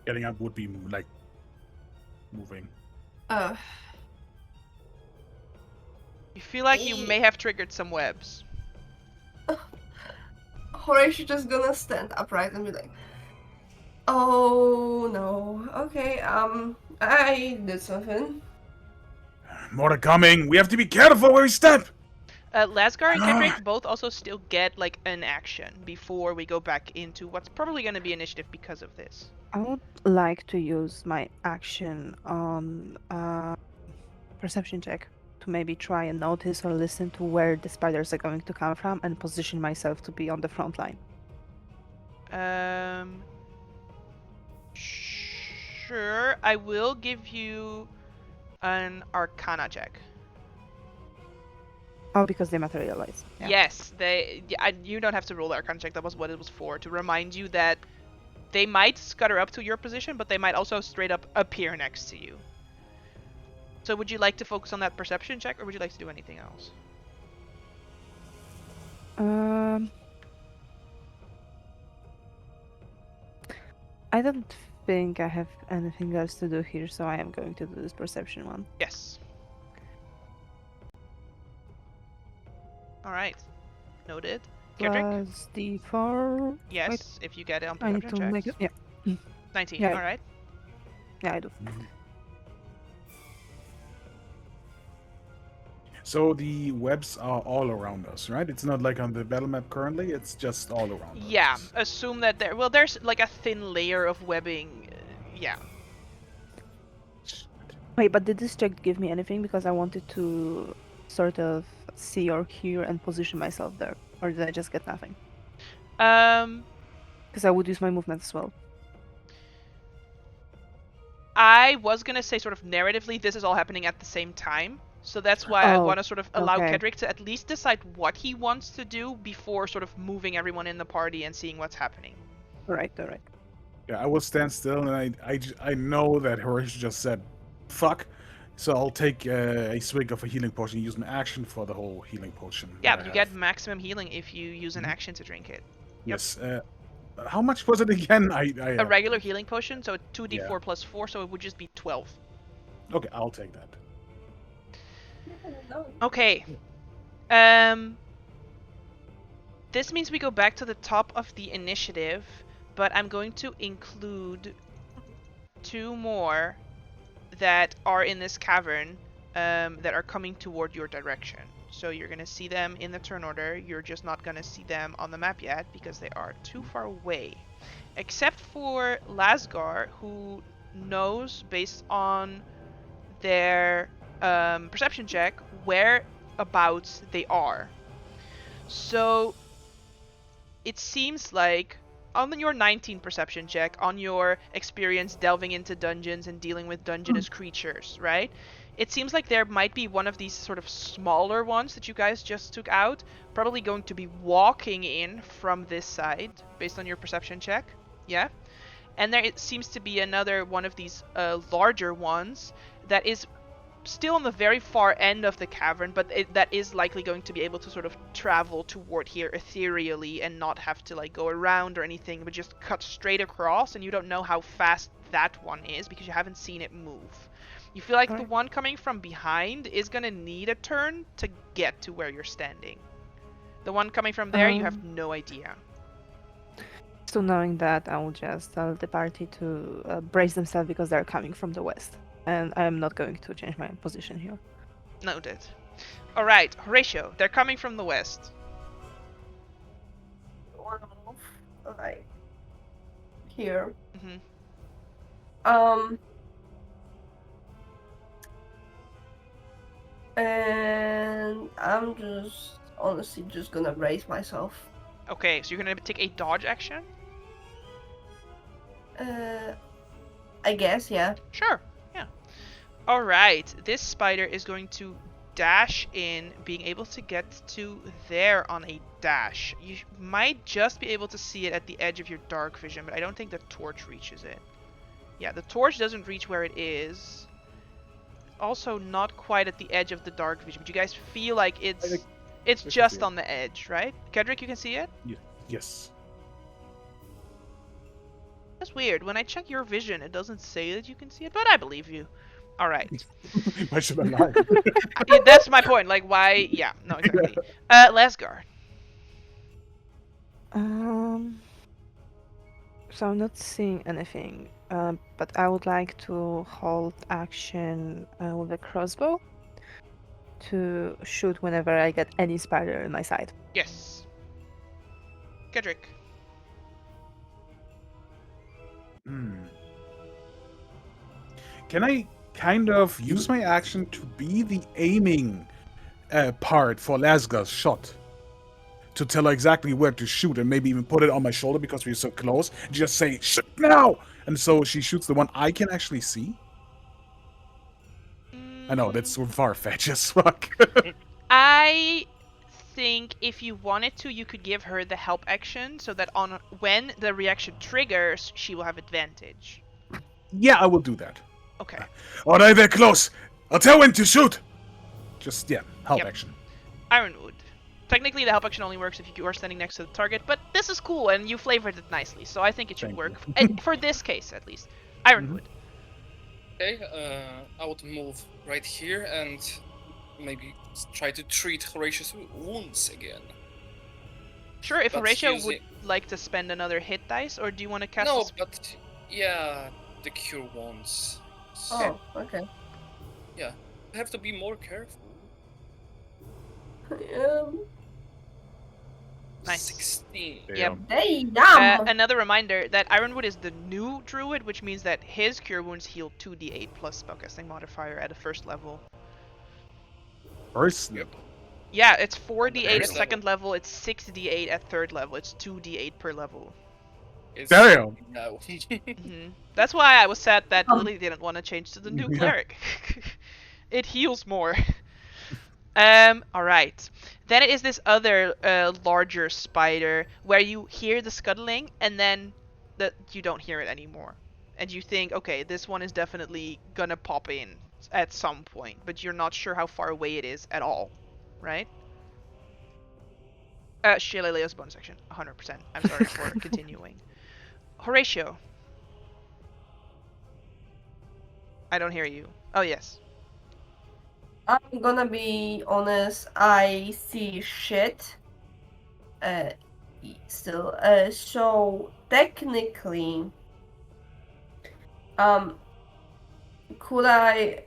Getting up would be like moving. You feel like you may have triggered some webs. Horatio just gonna stand upright and be like, "Oh no, okay, I did something." More are coming. We have to be careful where we step. Lasgar and Kedrick both also still get like an action before we go back into what's probably going to be initiative because of this. I would like to use my action on perception check to maybe try and notice or listen to where the spiders are going to come from and position myself to be on the front line. Sure. I will give you an Arcana check. Oh, because they materialize. Yeah. Yes, you don't have to roll the Arcana check. That was what it was for, to remind you that they might scutter up to your position, but they might also straight up appear next to you. So would you like to focus on that perception check, or would you like to do anything else? I don't think I have anything else to do here, so I am going to do this perception one. Yes. Alright. Noted. Kedrick? Plus D4. Yes, Wait. if you get it on I need perception to make checks. it. Yeah. 19, Yeah. alright. Yeah, I do. So the webs are all around us, right? It's not like on the battle map currently, it's just all around Yeah, us. assume that there's like a thin layer of webbing. Yeah. Wait, but did this check give me anything? Because I wanted to sort of see or hear and position myself there. Or did I just get nothing? Because I would use my movement as well. I was gonna say sort of narratively this is all happening at the same time. So that's why I want to sort of allow Kedrick to at least decide what he wants to do before sort of moving everyone in the party and seeing what's happening. Alright. Yeah, I will stand still, and I know that Horatio just said, fuck. So I'll take a swig of a healing potion and use my action for the whole healing potion. Yeah, you get maximum healing if you use an action to drink it. Yes. How much was it again? A regular healing potion, so 2d4 plus 4, so it would just be 12. Okay, I'll take that. Okay. This means we go back to the top of the initiative, but I'm going to include 2 more that are in this cavern that are coming toward your direction. So you're going to see them in the turn order. You're just not going to see them on the map yet because they are too far away. Except for Lasgar, who knows based on their perception check whereabouts they are. So it seems like on your 19 perception check, on your experience delving into dungeons and dealing with dungeonous creatures, right? It seems like there might be one of these sort of smaller ones that you guys just took out, probably going to be walking in from this side, based on your perception check. Yeah? And there it seems to be another one of these larger ones that is still on the very far end of the cavern, but that is likely going to be able to sort of travel toward here ethereally and not have to like go around or anything, but just cut straight across, and you don't know how fast that one is because you haven't seen it move. You feel like the one coming from behind is gonna need a turn to get to where you're standing. The one coming from there, you have no idea. So knowing that, I will just tell the party to brace themselves because they're coming from the west. And I'm not going to change my position here. Noted. Alright, Horatio, they're coming from the west. Like here. Mm-hmm. And I'm just honestly just gonna brace myself. Okay, so you're gonna take a dodge action? I guess, yeah. Sure, yeah. Alright, this spider is going to dash in, being able to get to there on a dash. You might just be able to see it at the edge of your dark vision, but I don't think the torch reaches it. Yeah, the torch doesn't reach where it is. Also not quite at the edge of the dark vision, but you guys feel like it's just on the edge, right? Kedrick, you can see it? Yes. That's weird. When I check your vision, it doesn't say that you can see it, but I believe you. Alright. Why should I lie? That's my point. Like, why? Yeah, no, exactly. Lasgar. So I'm not seeing anything, but I would like to hold action with a crossbow to shoot whenever I get any spider in my sight. Yes. Kedrick. Can I kind of use my action to be the aiming part for Lasgar's shot? To tell her exactly where to shoot and maybe even put it on my shoulder because we're so close. Just say, shoot now! And so she shoots the one I can actually see? I know, that's so far-fetched as fuck. I think if you wanted to, you could give her the help action so that when the reaction triggers, she will have advantage. Yeah, I will do that. Okay. Alright, they're close. I'll tell when to shoot. Just, yeah, help action. Ironwood. Technically, the help action only works if you are standing next to the target, but this is cool and you flavored it nicely, so I think it should work. For this case, at least. Ironwood. Okay, I would move right here and maybe try to treat Horatius' wounds again. Sure, if But Horatio would like to spend another hit dice, or do you want to cast No, but yeah, the cure wounds. Oh, okay. Yeah, I have to be more careful. Nice. 16. Yep. Damn! Another reminder that Ironwood is the new druid, which means that his cure wounds heal 2d8 plus spellcasting modifier at a first level. First level? Yeah, it's 4d8 at First second level, it's 6d8 at third level, it's 2d8 per level. Damn! No. That's why I was sad that Lily didn't want to change to the new cleric. It heals more. Alright. Then it is this other larger spider where you hear the scuttling and then you don't hear it anymore. And you think, okay, this one is definitely gonna pop in at some point, but you're not sure how far away it is at all, right? Shillelagh's bonus action, 100%. I'm sorry for continuing. Horatio. I don't hear you. Oh, yes. I'm gonna be honest, I see shit. Still. So technically, could I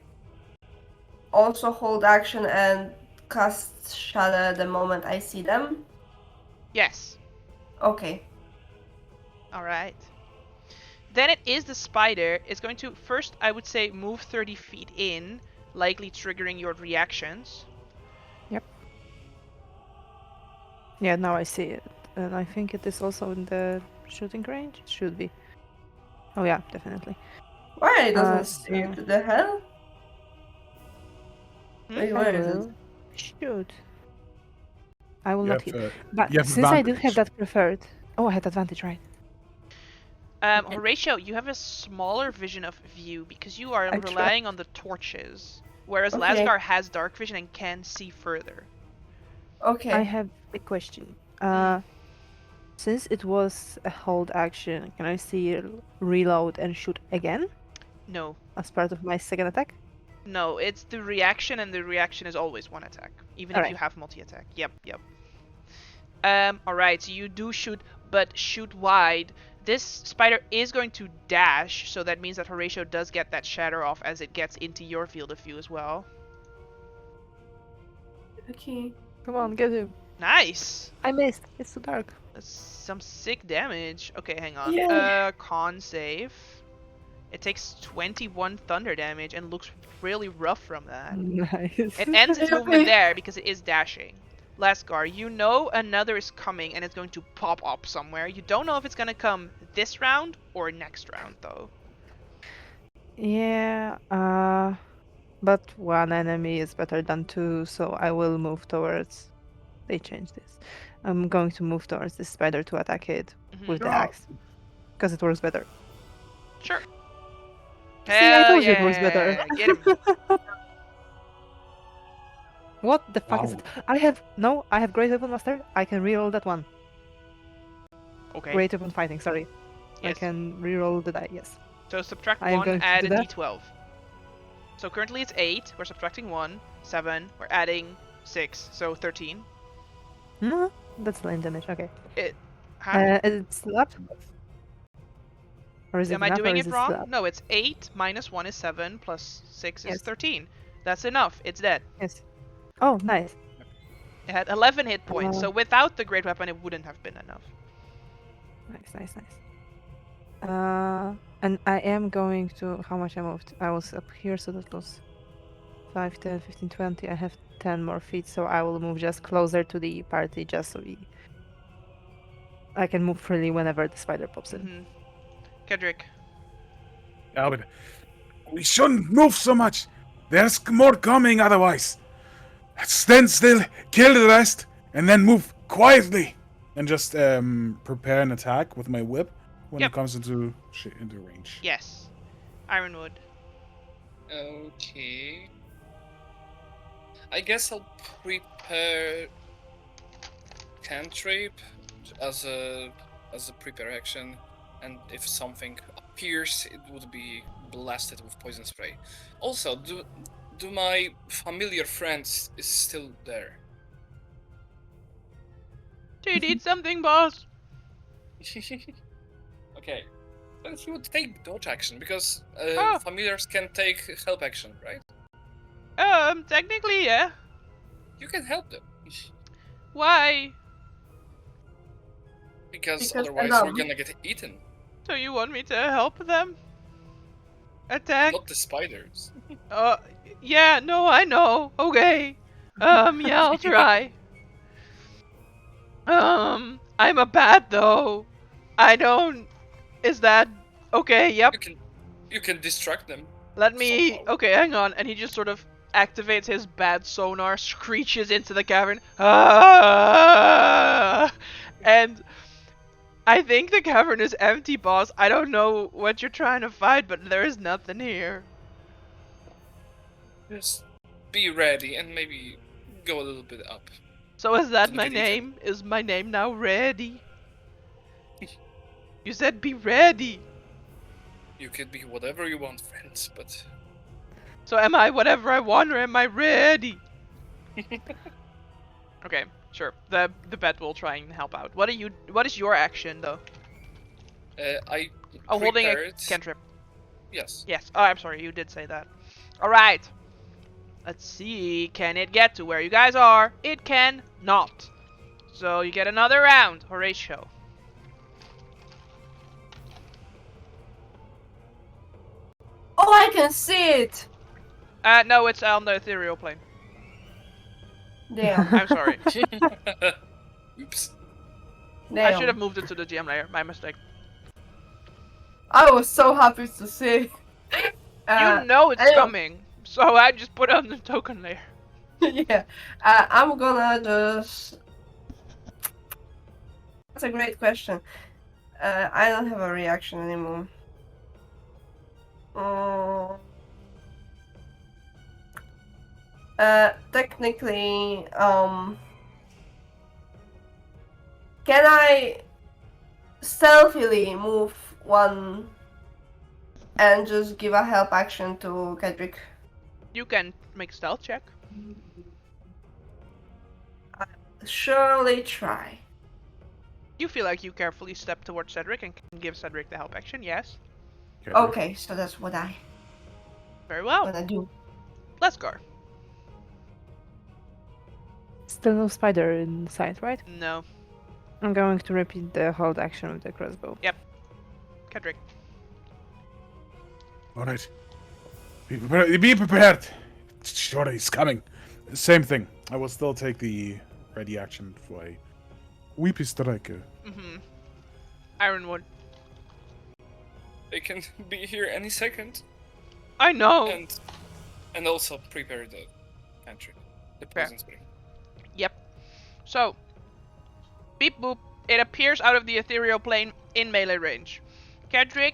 also hold action and cast Shadow the moment I see them? Yes. Okay. Alright. Then it is the spider. It's going to first, I would say, move 30 feet in, likely triggering your reactions. Yep. Yeah, now I see it. And I think it is also in the shooting range? It should be. Oh yeah, definitely. Why it doesn't see it? so- The hell? Hmm? Wait, I where is it? will shoot. I will You not have, hit. you But have since I did advantage. have that preferred... Oh, I had advantage, right? Horatio, you have a smaller vision of view because you are I try. relying on the torches. whereas Okay. Lasgar has dark vision and can see further. Okay. I have a question. Since it was a hold action, can I see reload and shoot again No. as part of my second attack? No, it's the reaction, and the reaction is always one attack, even if Alright. you have multi-attack. Yep. Alright, so you do shoot, but shoot wide. This spider is going to dash, so that means that Horatio does get that shatter off as it gets into your field of view as well. Okay. Come on, get him. Nice! I missed. It's too dark. That's some sick damage. Okay, hang on. Yeah. Con save. It takes 21 thunder damage and looks really rough from that. Nice. It ends its movement there because it is dashing. Lasgar, you know another is coming and it's going to pop up somewhere. You don't know if it's going to come this round or next round, though. Yeah, but one enemy is better than two, so I will move towards. They changed this. I'm going to move towards this spider to attack it with the No. axe. Because it works better. Sure. See, I told you it works better. Yeah, get him. What the fuck is Wow. it? I have Great Weapon Master. I can reroll that one. Okay. Great Weapon Fighting, sorry. I Yes. can reroll the die, yes. So subtract I am 1, going to add do a that. d12. So currently it's 8. We're subtracting 1. 7. We're adding 6. So 13. No, that's lame damage, okay. Huh? Is it still up? Or is it Am I enough, doing or it is it still wrong? up? No, it's 8 minus 1 is 7 plus 6 is Yes. 13. That's enough. It's dead. Yes. Oh, nice. It had 11 hit points, Uh, so without the great weapon, it wouldn't have been enough. Nice. And I am going to... How much I moved? I was up here, so that was 5, 10, 15, 20. I have 10 more feet, so I will move just closer to the party, just so I can move freely whenever the spider pops in. Mm-hmm. Kedrick. Albert, we shouldn't move so much. There's more coming otherwise. Stand still, kill the rest, and then move quietly. And just prepare an attack with my whip when Yep. it comes into range. Yes. Ironwood. Okay. I guess I'll prepare cantrip as a prepare action, and if something appears, it would be blasted with poison spray. Also, do my familiar friends is still there? Do you need something, boss? Okay. Then he would take dodge action because Oh. familiars can take help action, right? Technically, yeah. You can help them. Why? Because Because otherwise they're we're dumb. gonna get eaten. So you want me to help them? Attack? Not the spiders. Yeah, no, I know. Okay. Yeah, I'll try. I'm a bat though. I don't. Is that okay? Yep. You can distract them. Let me. somehow. Okay, hang on. And he just sort of activates his bad sonar, screeches into the cavern. Ah! And I think the cavern is empty, boss. I don't know what you're trying to fight, but there is nothing here. Just be ready and maybe go a little bit up. So is that Doesn't my get eaten. name? Is my name now Ready? You said be ready. You could be whatever you want, friends, but So am I whatever I want, or am I ready? Okay, sure. The bet will try and help out. What is your action though? I Holding a prepared- cantrip. Yes. Yes. Oh, I'm sorry. You did say that. All right. Let's see. Can it get to where you guys are? It can not. So you get another round, Horatio. Oh, I can see it! No, it's on the ethereal plane. Damn. I'm sorry. Oops. Damn. I should have moved it to the GM layer. My mistake. I was so happy to see. You know it's I know. coming, so I just put it on the token layer. Yeah. I'm gonna just. That's a great question. I don't have a reaction anymore. Technically, can I stealthily move one and just give a help action to Kedrick? You can make stealth check. Surely try. You feel like you carefully step towards Cedric and can give Cedric the help action, yes? Okay, so that's what I Very well. gonna do. Lesgar. Still no spider in sight, right? No. I'm going to repeat the hold action with the crossbow. Cedric. Alright. Be prepared! Sure, he's coming. Same thing. I will still take the ready action for a weepy strike. Mm-hmm. Ironwood. They can be here any second. I know! And also prepare the cantrip. The poison spray. Yep. So, beep boop. It appears out of the ethereal plane in melee range. Kedrick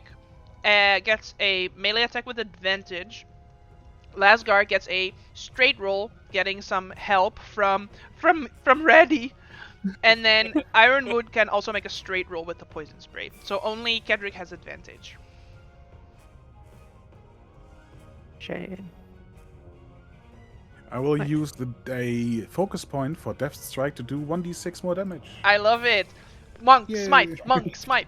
gets a melee attack with advantage. Lasgar gets a straight roll, getting some help from Reddy. And then Ironwood can also make a straight roll with the poison spray. So only Kedrick has advantage. Shame. I will Nice. use a focus point for Death Strike to do 1d6 more damage. I love it. Monk Yay. smite. Monk smite.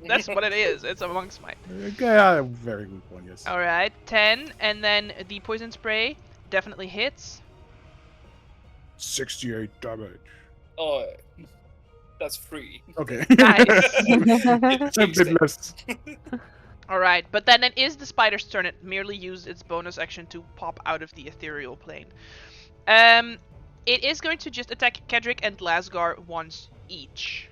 That's what it is. It's a monk smite. Yeah, very good one, yes. Alright, 10, and then the poison spray definitely hits. 68 damage. Oh, that's free. Okay. Nice. A bit less. Alright, but then it is the spider's turn. It merely used its bonus action to pop out of the ethereal plane. It is going to just attack Kedrick and Lasgar once each.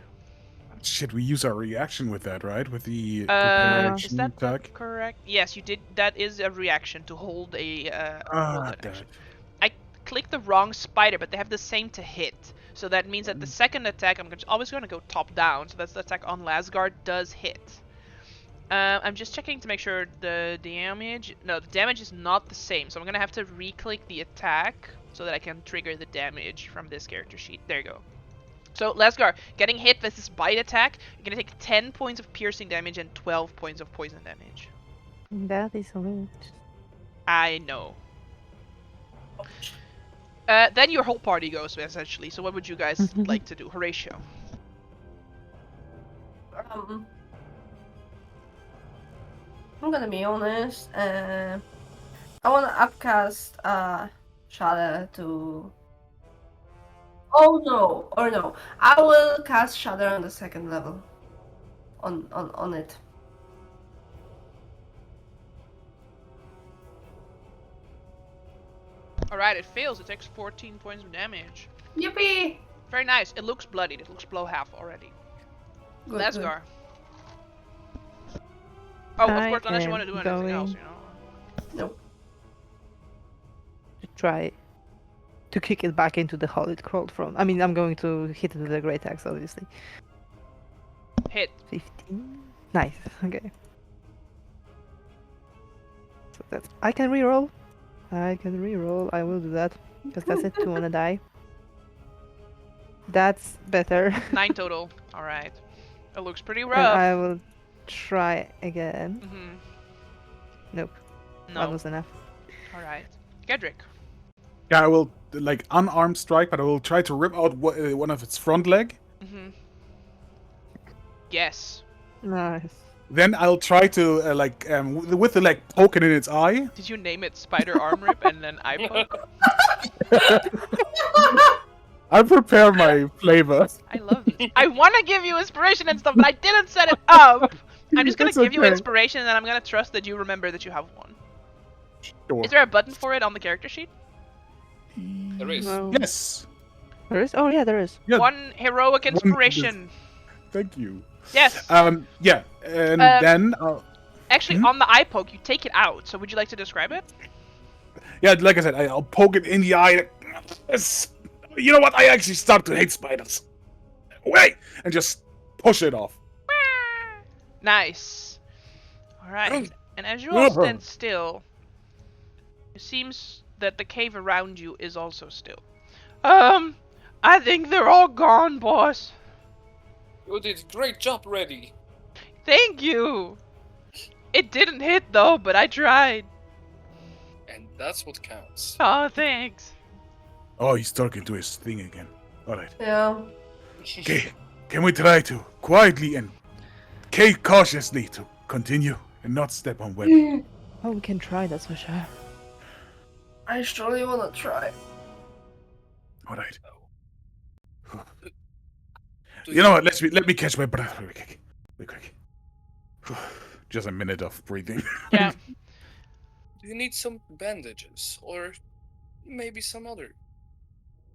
Shit, we use our reaction with that, right? With the Is preparation that attack. correct? Yes, you did. That is a reaction to hold a hold Ah, an damn action. it. Click the wrong spider, but they have the same to hit. So that means that the second attack, always going to go top down. So that's the attack on Lasgar does hit. I'm just checking to make sure the damage. No, the damage is not the same. So I'm gonna have to re-click the attack so that I can trigger the damage from this character sheet. There you go. So Lasgar, getting hit with this bite attack, you're gonna take 10 points of piercing damage and 12 points of poison damage. That is a lot. I know. Then your whole party goes, essentially. So what would you guys like to do? Horatio. I'm gonna be honest. I wanna upcast Shadow to. Oh no, or no. I will cast Shadow on the second level. On it. Alright, it fails. It takes 14 points of damage. Yippee! Very nice. It looks bloodied. It looks below half already. Good, Lasgar. Oh, of I course, unless you want to do am anything else, going- you know. Nope. To try to kick it back into the hole it crawled from. I mean, I'm going to hit it with a great axe, obviously. Hit. 15. Nice. Okay. So that's. I can reroll. I can reroll. I will do that because that's it. 2 on a die. That's better. 9 total. Alright. It looks pretty And rough. I will try again. Mm-hmm. Nope. That No. was enough. Alright. Gedrick. Yeah, I will, like, unarmed strike, but I will try to rip out one of its front leg. Mm-hmm. Yes. Nice. Then I'll try to, with the leg poking in its eye. Did you name it Spider Arm Rip and then Eye Poke? I prepare my flavor. I love this. I want to give you inspiration and stuff, but I didn't set it up. I'm just gonna It's give you okay. inspiration, and I'm gonna trust that you remember that you have one. Sure. Is there a button for it on the character sheet? There is. No. Yes. There is? Oh, yeah, there is. Yeah. One heroic One- inspiration. Thank you. Yes. Yeah, and then, Actually, on the eye poke, you take it out. So would you like to describe it? yeah, like I said, I'll poke it in the eye. You know what? I actually start to hate spiders. Wait, and just push it off. Nice. All right. And as you all stand still, it seems that the cave around you is also still. I think they're all gone, boss. You did great job, Reddy. Thank you. It didn't hit though, but I tried. And that's what counts. Oh, thanks. Oh, he's talking to his thing again. Alright. Yeah. Okay, can we try to quietly and cautiously to continue and not step on web? Oh, we can try, that's for sure. I surely wanna try. Alright. Do You know what? Let me catch my breath really quick. Really quick. Just a minute of breathing. Yeah. Do you need some bandages or maybe some other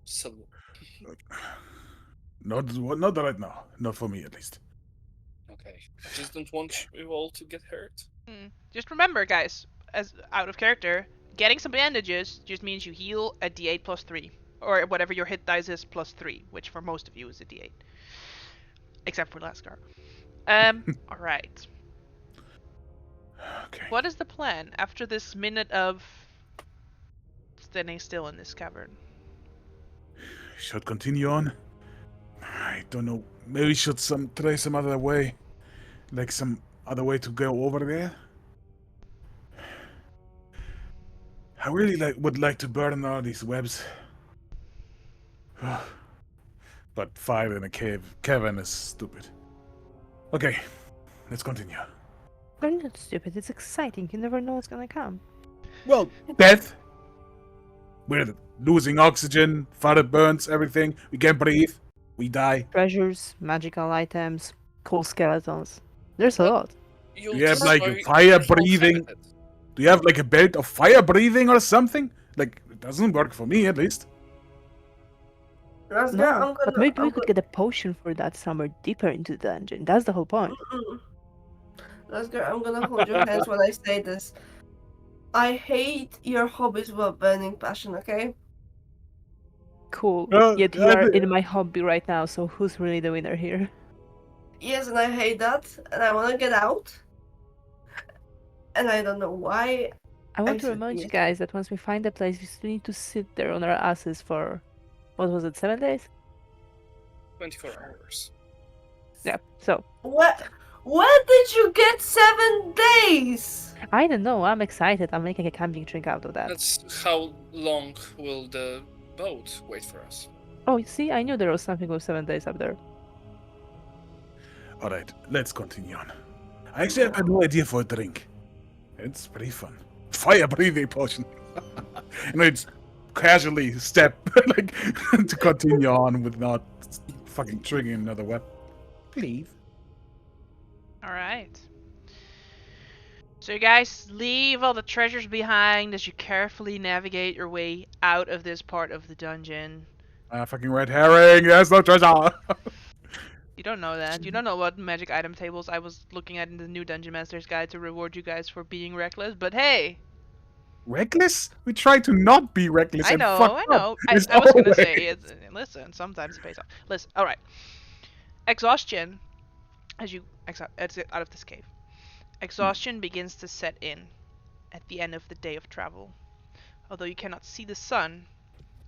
salute? Not right now. Not for me, at least. Okay. I just don't want you all to get hurt. Just remember, guys, as out of character, getting some bandages just means you heal a d8 plus 3. Or whatever your hit dice is plus 3, which for most of you is a d8. Except for Lascar. Alright. Okay. What is the plan after this minute of standing still in this cavern? Should continue on. I don't know. Maybe should try some other way, like some other way to go over there. I really would like to burn all these webs, but fire in a cavern is stupid. Okay, let's continue. We're not stupid, it's exciting. You never know what's gonna come. Well, death. We're losing oxygen. Fire burns everything. We can't breathe. We die. Treasures, magical items, cool skeletons. There's a lot. You'll Do you have like destroy fire your whole breathing? habitat. Do you have like a belt of fire breathing or something? Like, it doesn't work for me at least. Let's go. No, but maybe we could get a potion for that somewhere deeper into the dungeon. That's the whole point. Let's go. I'm gonna hold your hands when I say this. I hate your hobbies with a burning passion, okay? Cool. Well, Yet you I are thi- in my hobby right now, so who's really the winner here? Yes, and I hate that, and I wanna get out. And I don't know why. I want to see remind you it. guys that once we find a place, we still need to sit there on our asses for, what was it, 7 days? 24 hours. Yeah, so, What? Where did you get 7 days? I don't know, I'm excited. I'm making a camping drink out of that. That's how long will the boat wait for us? Oh, you see, I knew there was something with 7 days up there. Alright, let's continue on. I actually have no idea for a drink. It's pretty fun. Fire breathing potion. And it's casually step like to continue on with not fucking triggering another weapon. Please. Alright. So you guys leave all the treasures behind as you carefully navigate your way out of this part of the dungeon. Fucking red herring, there's no treasure. You don't know that. You don't know what magic item tables I was looking at in the new Dungeon Master's Guide to reward you guys for being reckless, but hey! Reckless? We try to not be reckless I and know, fuck I up. know. As I was gonna always. say, listen, sometimes it pays off. Listen, alright. Exhaustion, as you exit out of this cave. Exhaustion begins to set in at the end of the day of travel. Although you cannot see the sun,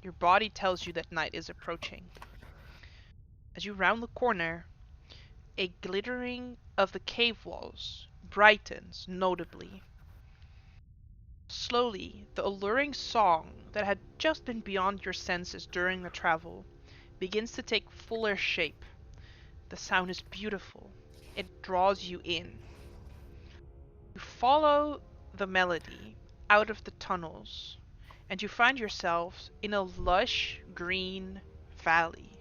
your body tells you that night is approaching. As you round the corner, a glittering of the cave walls brightens notably. Slowly, the alluring song that had just been beyond your senses during the travel begins to take fuller shape. The sound is beautiful. It draws you in. You follow the melody out of the tunnels, and you find yourselves in a lush green valley.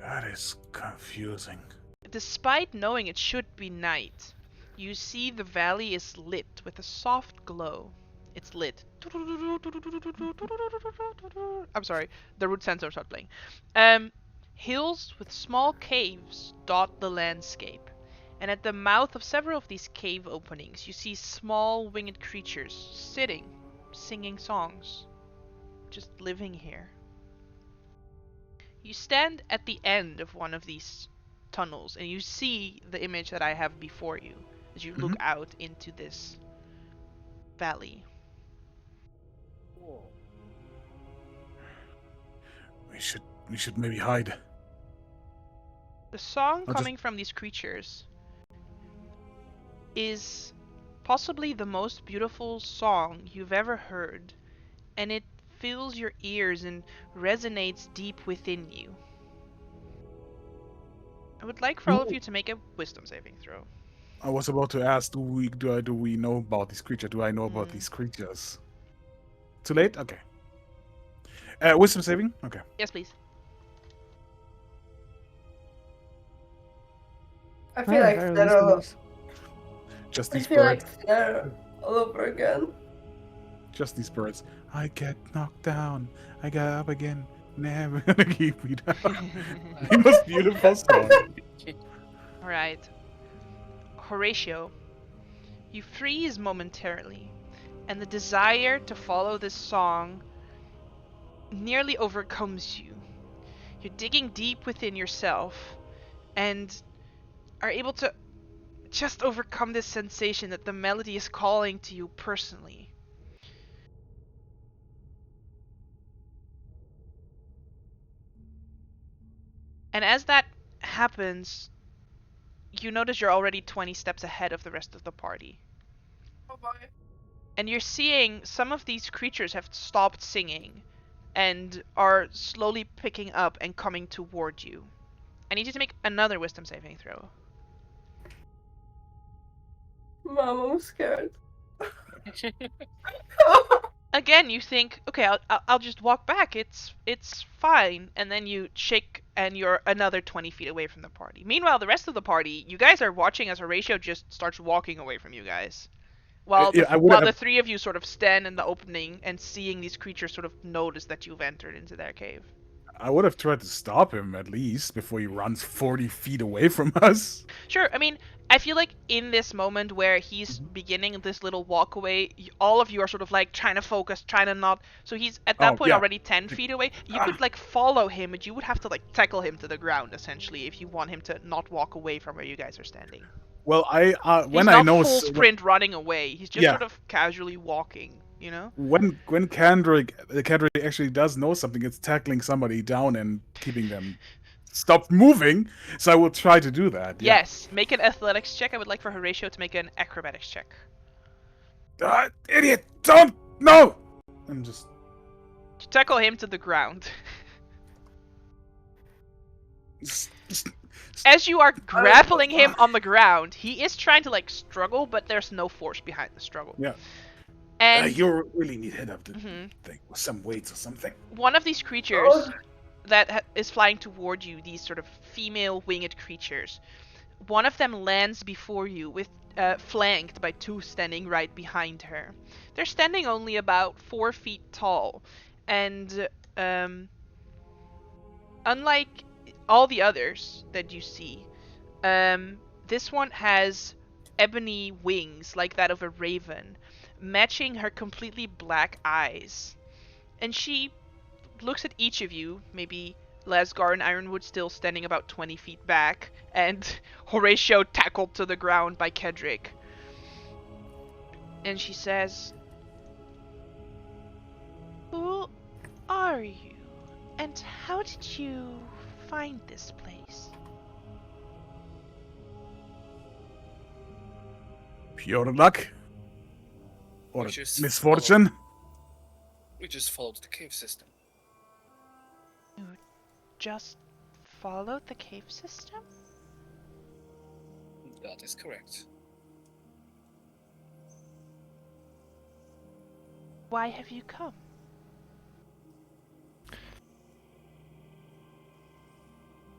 That is confusing. Despite knowing it should be night, you see the valley is lit with a soft glow. It's lit. I'm sorry, the root sensor started playing. Hills with small caves dot the landscape, and at the mouth of several of these cave openings, you see small winged creatures sitting, singing songs, just living here. You stand at the end of one of these tunnels and you see the image that I have before you as you look out into this valley. Whoa. We should maybe hide. The song I'll coming from these creatures is possibly the most beautiful song you've ever heard, and it fills your ears and resonates deep within you. I would like for all of you to make a wisdom saving throw. I was about to ask, do we know about these creatures? Do I know about Hmm. these creatures? Too late? Okay. Wisdom saving? Okay. Yes, please. I I feel am like very they're all, wisdomless. Just I these feel birds. like they're all over again. Just these birds. I get knocked down. I get up again. Never gonna keep me down. The most beautiful song. Alright. Horatio, you freeze momentarily, and the desire to follow this song nearly overcomes you. You're digging deep within yourself and are able to just overcome this sensation that the melody is calling to you personally. And as that happens, you notice you're already 20 steps ahead of the rest of the party. Oh boy. And you're seeing some of these creatures have stopped singing and are slowly picking up and coming toward you. I need you to make another wisdom saving throw. Mom, I'm scared. Again, you think, okay, I'll just walk back. It's fine. And then you shake, and you're another 20 feet away from the party. Meanwhile, the rest of the party, you guys are watching as Horatio just starts walking away from you guys. While I would while have. the three of you sort of stand in the opening and seeing these creatures sort of notice that you've entered into their cave. I would have tried to stop him at least before he runs 40 feet away from us. Sure, I mean, I feel like in this moment where he's beginning this little walkaway, all of you are sort of like trying to focus, trying to not. So he's at that Oh, point yeah. already 10 feet away. You could like follow him, but you would have to like tackle him to the ground essentially if you want him to not walk away from where you guys are standing. Well, He's when not I know full sprint running away. He's just Yeah. sort of casually walking, you know? when Kendrick actually does know something, it's tackling somebody down and keeping them stop moving. So I will try to do that. Yeah. Yes, make an athletics check. I would like for Horatio to make an acrobatics check. Idiot! Don't! No! I'm just. To tackle him to the ground. As you are grappling him on the ground, he is trying to like struggle, but there's no force behind the struggle. Yeah. And You really need head up the Mhm. thing with some weights or something. one of these creatures that is flying toward you, these sort of female winged creatures, one of them lands before you with flanked by two standing right behind her. They're standing only about 4 feet tall, and unlike all the others that you see, this one has ebony wings like that of a raven, matching her completely black eyes. And she looks at each of you, maybe Lasgar and Ironwood still standing about 20 feet back, and Horatio tackled to the ground by Kedrick. And she says, "Who are you? And how did you find this place?" Pure luck? Or Which is misfortune? We just followed the cave system. You just followed the cave system? That is correct. Why have you come?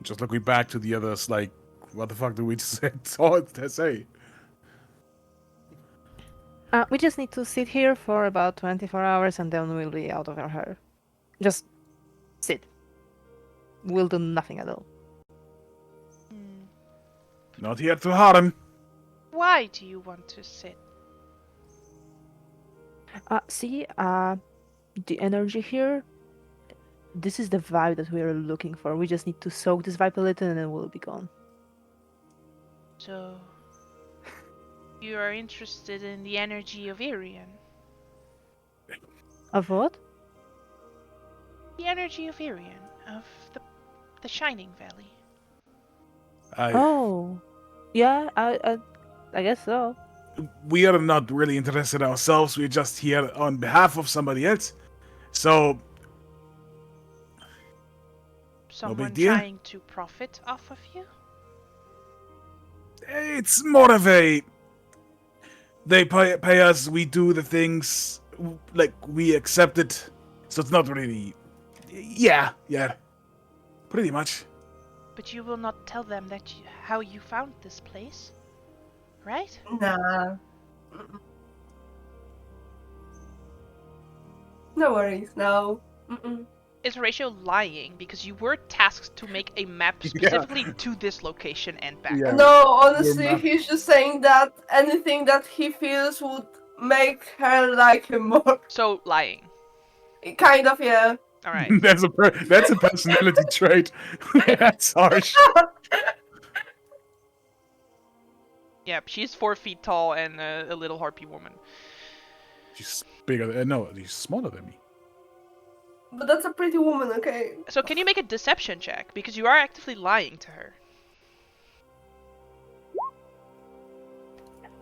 Just looking back to the others, like, what the fuck do we say? We just need to sit here for about 24 hours and then we'll be out of our hair. Just sit. We'll do nothing at all. Not here to harm. Why do you want to sit? See, the energy here, this is the vibe that we are looking for. We just need to soak this vibe a little and then we'll be gone. So, you are interested in the energy of Irian? Of what? The energy of Irion, of the Shining Valley. Oh, yeah. I guess so. We are not really interested ourselves. We're just here on behalf of somebody else. So, Someone deal. trying to profit off of you? it's more of a. They pay us, we do the things, like, we accept it. So it's not really. Yeah. Pretty much. But you will not tell them how you found this place, right? Nah. Mm-mm. No worries, no. Mm-mm. Is Horatio lying because you were tasked to make a map specifically to this location and back? Yeah. No, honestly, map. he's just saying that anything that he feels would make her like him more. So lying. Kind of, yeah. All right. that's a personality trait. That's harsh. Yep, she's 4 feet tall and a little harpy woman. She's bigger. No, she's smaller than me. But that's a pretty woman, okay? So can you make a deception check? Because you are actively lying to her.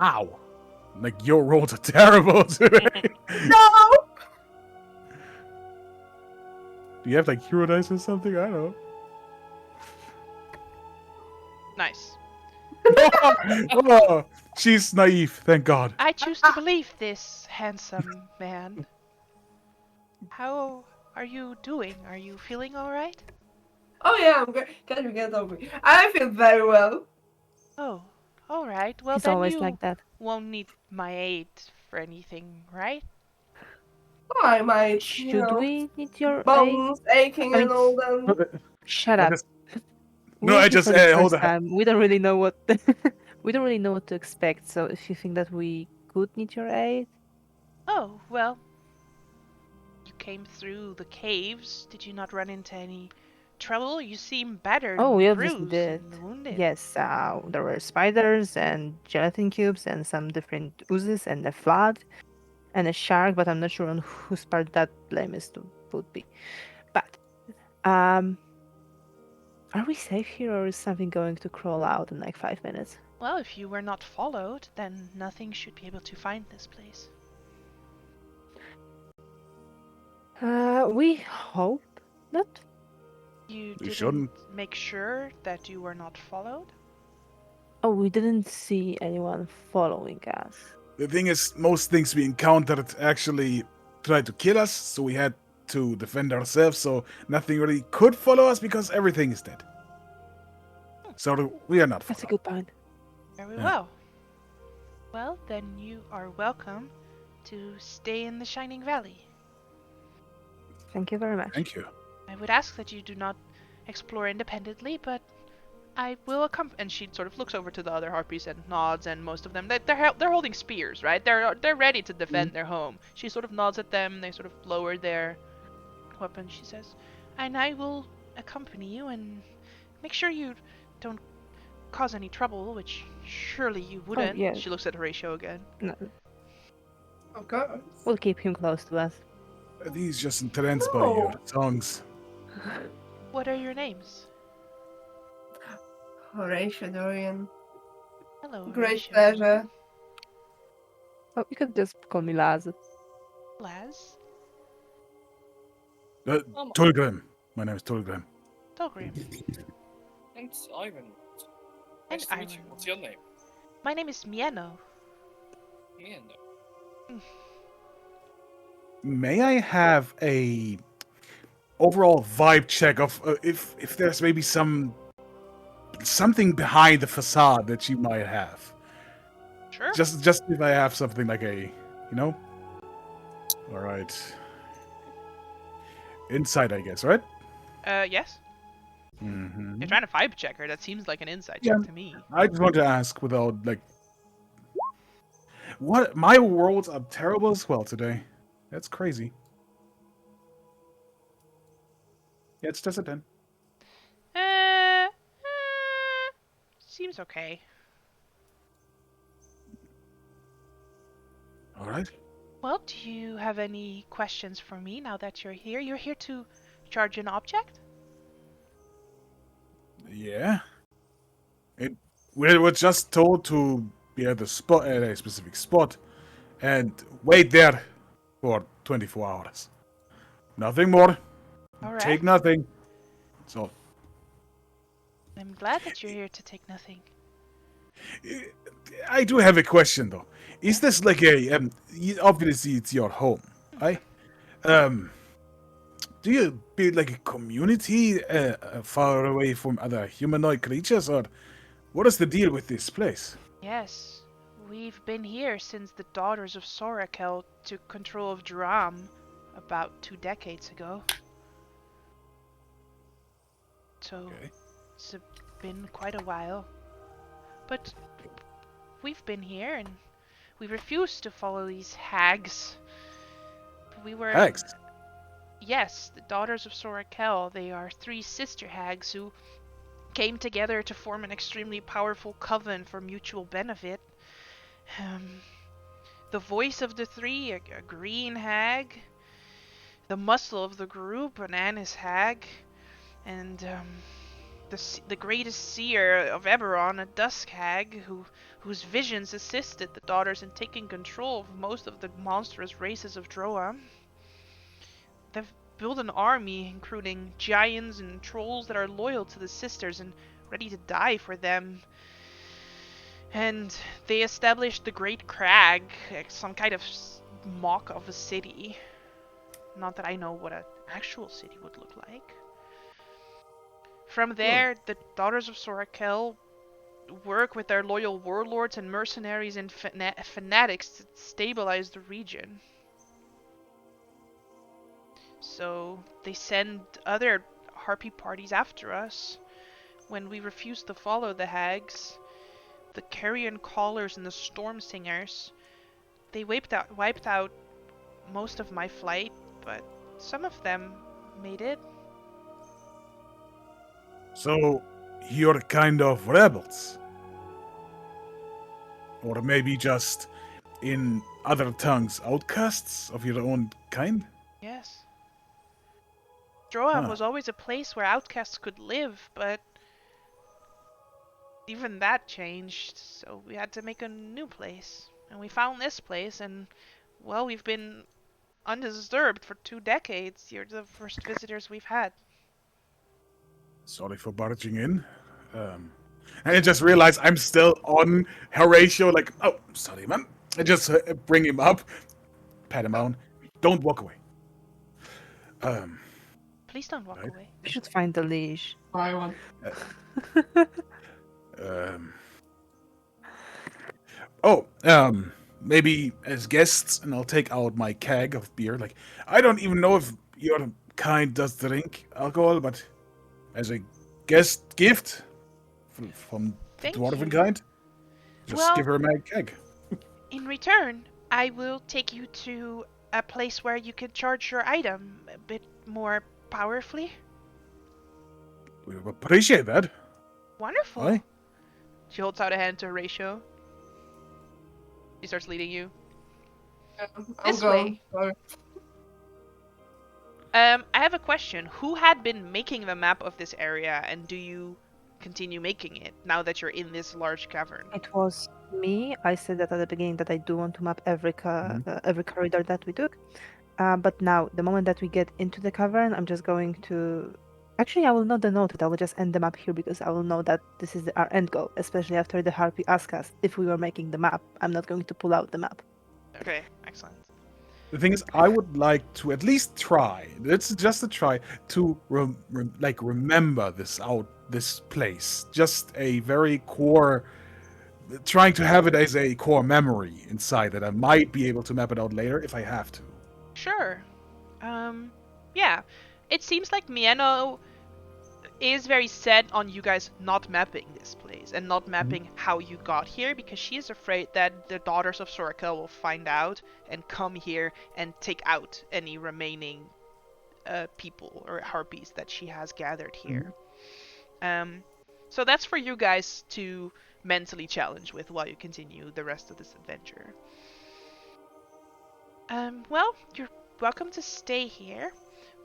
Ow. Like, your rolls are terrible today. No! Do you have, like, hero dice or something? I don't know. Nice. Oh, she's naive, thank God. I choose to believe this, handsome man. How are you doing? Are you feeling alright? Oh yeah, I'm good. Can you get over it? I feel very well. Oh, alright. Well, He's then always you like that. won't need my aid for anything, right? I might, Should we need your aid? bones aching I and mean- all that. Shut I up. just- We No, were I here just for the hold first on. time. We don't really know what we don't really know what to expect. So if you think that we could need your aid, Oh, well. You came through the caves. Did you not run into any trouble? You seem battered oh, and we obviously bruised did. and wounded. Yes, there were spiders and gelatin cubes and some different oozes and a flood and a shark, but I'm not sure on whose part that blame is to would be. But are we safe here, or is something going to crawl out in like 5 minutes? Well, if you were not followed, then nothing should be able to find this place. We hope not. You We didn't shouldn't. make sure that you were not followed? Oh, we didn't see anyone following us. The thing is, most things we encountered actually tried to kill us, so we had to defend ourselves, so nothing really could follow us because everything is dead. So we are not That's a followed. good point. Very Yeah. well. Well, then you are welcome to stay in the Shining Valley. Thank you very much. Thank you. I would ask that you do not explore independently, but I will accompany. And she sort of looks over to the other harpies and nods, and most of them they're holding spears, right? They're ready to defend their home. She sort of nods at them. They sort of lower their weapons. She says, "And I will accompany you and make sure you don't cause any trouble, which surely you wouldn't." yeah. She looks at Horatio again. No, Of course. we'll keep him close to us. He's just entranced by No. your songs. What are your names? Horatio Dorian. Hello. Great Horatio. pleasure. Oh, you could just call me Laz. Laz. Tulgrim. My name is Tulgrim. Dolgrim. And Ivan. And Nice to meet you. Ivan. What's your name? My name is Mieno. Yeah, no. May I have a overall vibe check of if there's maybe something behind the facade that you might have? Sure. Just if I have something like All right. Inside, I guess, right? Yes. Mm-hmm. You're trying to vibe check her. That seems like an insight Yeah. check to me. I just want to ask without what my rolls are terrible as well today. That's crazy. Yeah, it's just a 10. Seems okay. All right. Well, do you have any questions for me now that you're here? You're here to charge an object? Yeah. We were just told to be at a specific spot, and wait there for 24 hours. Nothing more. All right. Take nothing. So, I'm glad that you're here to take nothing. I do have a question though. Is this like a obviously it's your home, right? Do you build like a community far away from other humanoid creatures, or what is the deal with this place? Yes, we've been here since the daughters of Sorakel took control of Dram about 2 decades ago. So Okay. it's been quite a while. But we've been here and we refused to follow these hags. We were... Hags. Yes, the daughters of Sorakel. They are 3 sister hags who came together to form an extremely powerful coven for mutual benefit. The voice of the 3, a green hag, the muscle of the group, an anise hag, and the greatest seer of Eberron, a dusk hag, whose visions assisted the daughters in taking control of most of the monstrous races of Droa. They've built an army, including giants and trolls that are loyal to the sisters and ready to die for them. And they established the Great Crag, some kind of mock of a city. Not that I know what an actual city would look like. From there, the Daughters of Sorakel work with their loyal warlords and mercenaries and fanatics to stabilize the region. So they send other harpy parties after us. When we refused to follow the hags, the carrion callers and the storm singers, they wiped out most of my flight, but some of them made it. So, you're kind of rebels. Or maybe just, in other tongues, outcasts of your own kind? Yes. Droam Huh. was always a place where outcasts could live, but even that changed, so we had to make a new place. And we found this place, and, well, we've been undisturbed for 2 decades. You're the first visitors we've had. Sorry for barging in. And I just realized I'm still on Horatio, like, oh, sorry, man. I just bring him up, pat him on. Don't walk away. Please don't walk Right. away. We should find the leash. I want. Maybe as guests, and I'll take out my keg of beer. Like, I don't even know if your kind does drink alcohol, but as a guest gift from the Thank dwarven you. kind, just Well- give her my keg. In return, I will take you to a place where you can charge your item a bit more powerfully. We appreciate that. Wonderful. Aye. She holds out a hand to Horatio. He starts leading you. I'm This going. I have a question. Who had been making the map of this area, and do you continue making it now that you're in this large cavern? It was me. I said that at the beginning that I do want to map every corridor that we took. But now, the moment that we get into the cavern, I'm just going to... Actually, I will not denote it. I will just end the map here because I will know that this is our end goal, especially after the Harpy asked us if we were making the map. I'm not going to pull out the map. Okay, excellent. The thing is, I would like to at least try. It's just a try to remember this place. Just a very core, trying to have it as a core memory inside that I might be able to map it out later if I have to. Sure. Yeah. It seems like Mieno is very set on you guys not mapping this place and not mapping how you got here because she is afraid that the Daughters of Sorakel will find out and come here and take out any remaining people or harpies that she has gathered here. So that's for you guys to mentally challenge with while you continue the rest of this adventure. Well, you're welcome to stay here,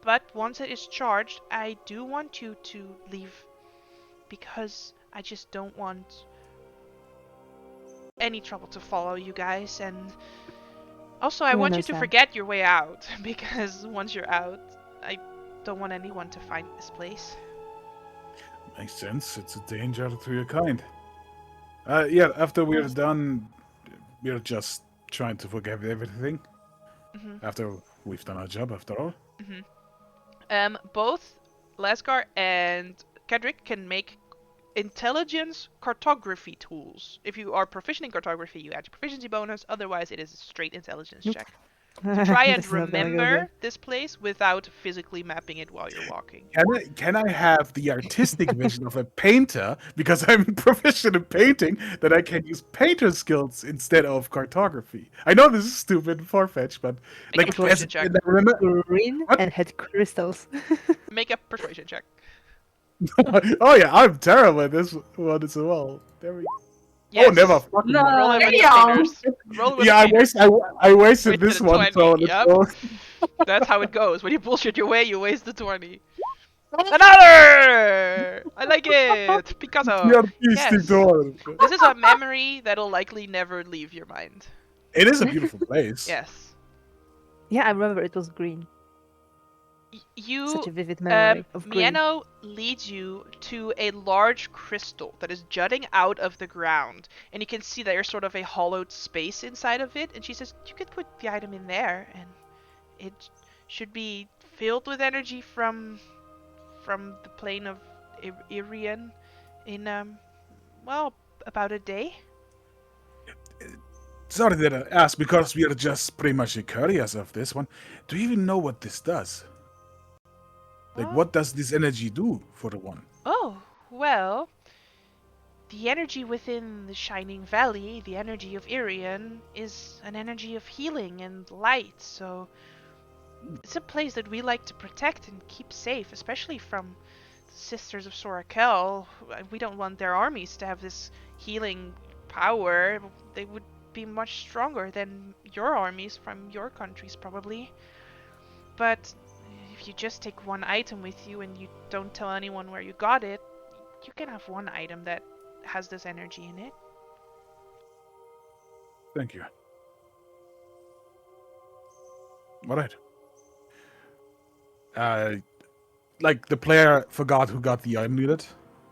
but once it is charged, I do want you to leave because I just don't want any trouble to follow you guys, and also I We want you to understand. forget your way out because once you're out, I don't want anyone to find this place. Makes sense. It's a danger to your kind. Yeah, after we're done, we're just trying to forget everything. Mhm. After we've done our job, after all. Both Lasgar and Kedrick can make intelligence cartography tools. If you are proficient in cartography, you add your proficiency bonus. Otherwise, it is a straight intelligence Nope. check. So try and This is not gonna go remember good. this place without physically mapping it while you're walking. Can I have the artistic vision of a painter because I'm proficient in painting that I can use painter skills instead of cartography? I know this is stupid and far-fetched, but Make a like persuasion check. Green What? and had crystals. Make a persuasion check. oh yeah, I'm terrible at this one as well. There we Yes. Oh, never fucking No. mind. Roll it with the Damn. fingers. Roll it with Yeah, the fingers. I wasted Wasted this a one, 20, so let's yep. go. That's how it goes. When you bullshit your way, you waste the 20. Another! I like it! Picasso! You're beastie Yes. door. This is a memory that'll likely never leave your mind. It is a beautiful place. Yes. Yeah, I remember it was green. You, Such a vivid memory of green. Mieno leads you to a large crystal that is jutting out of the ground, and you can see there's sort of a hollowed space inside of it, and she says, you could put the item in there, and it should be filled with energy from the plane of Irian in, well, about a day. Sorry that I asked because we are just pretty much curious of this one. Do you even know what this does? Like, Well, what does this energy do for the one? Oh, well, the energy within the Shining Valley, the energy of Irian, is an energy of healing and light, so it's a place that we like to protect and keep safe, especially from the Sisters of Sorakel. We don't want their armies to have this healing power. They would be much stronger than your armies from your countries, probably. But if you just take one item with you and you don't tell anyone where you got it, you can have one item that has this energy in it. Thank you. Alright. Like the player forgot who got the item needed.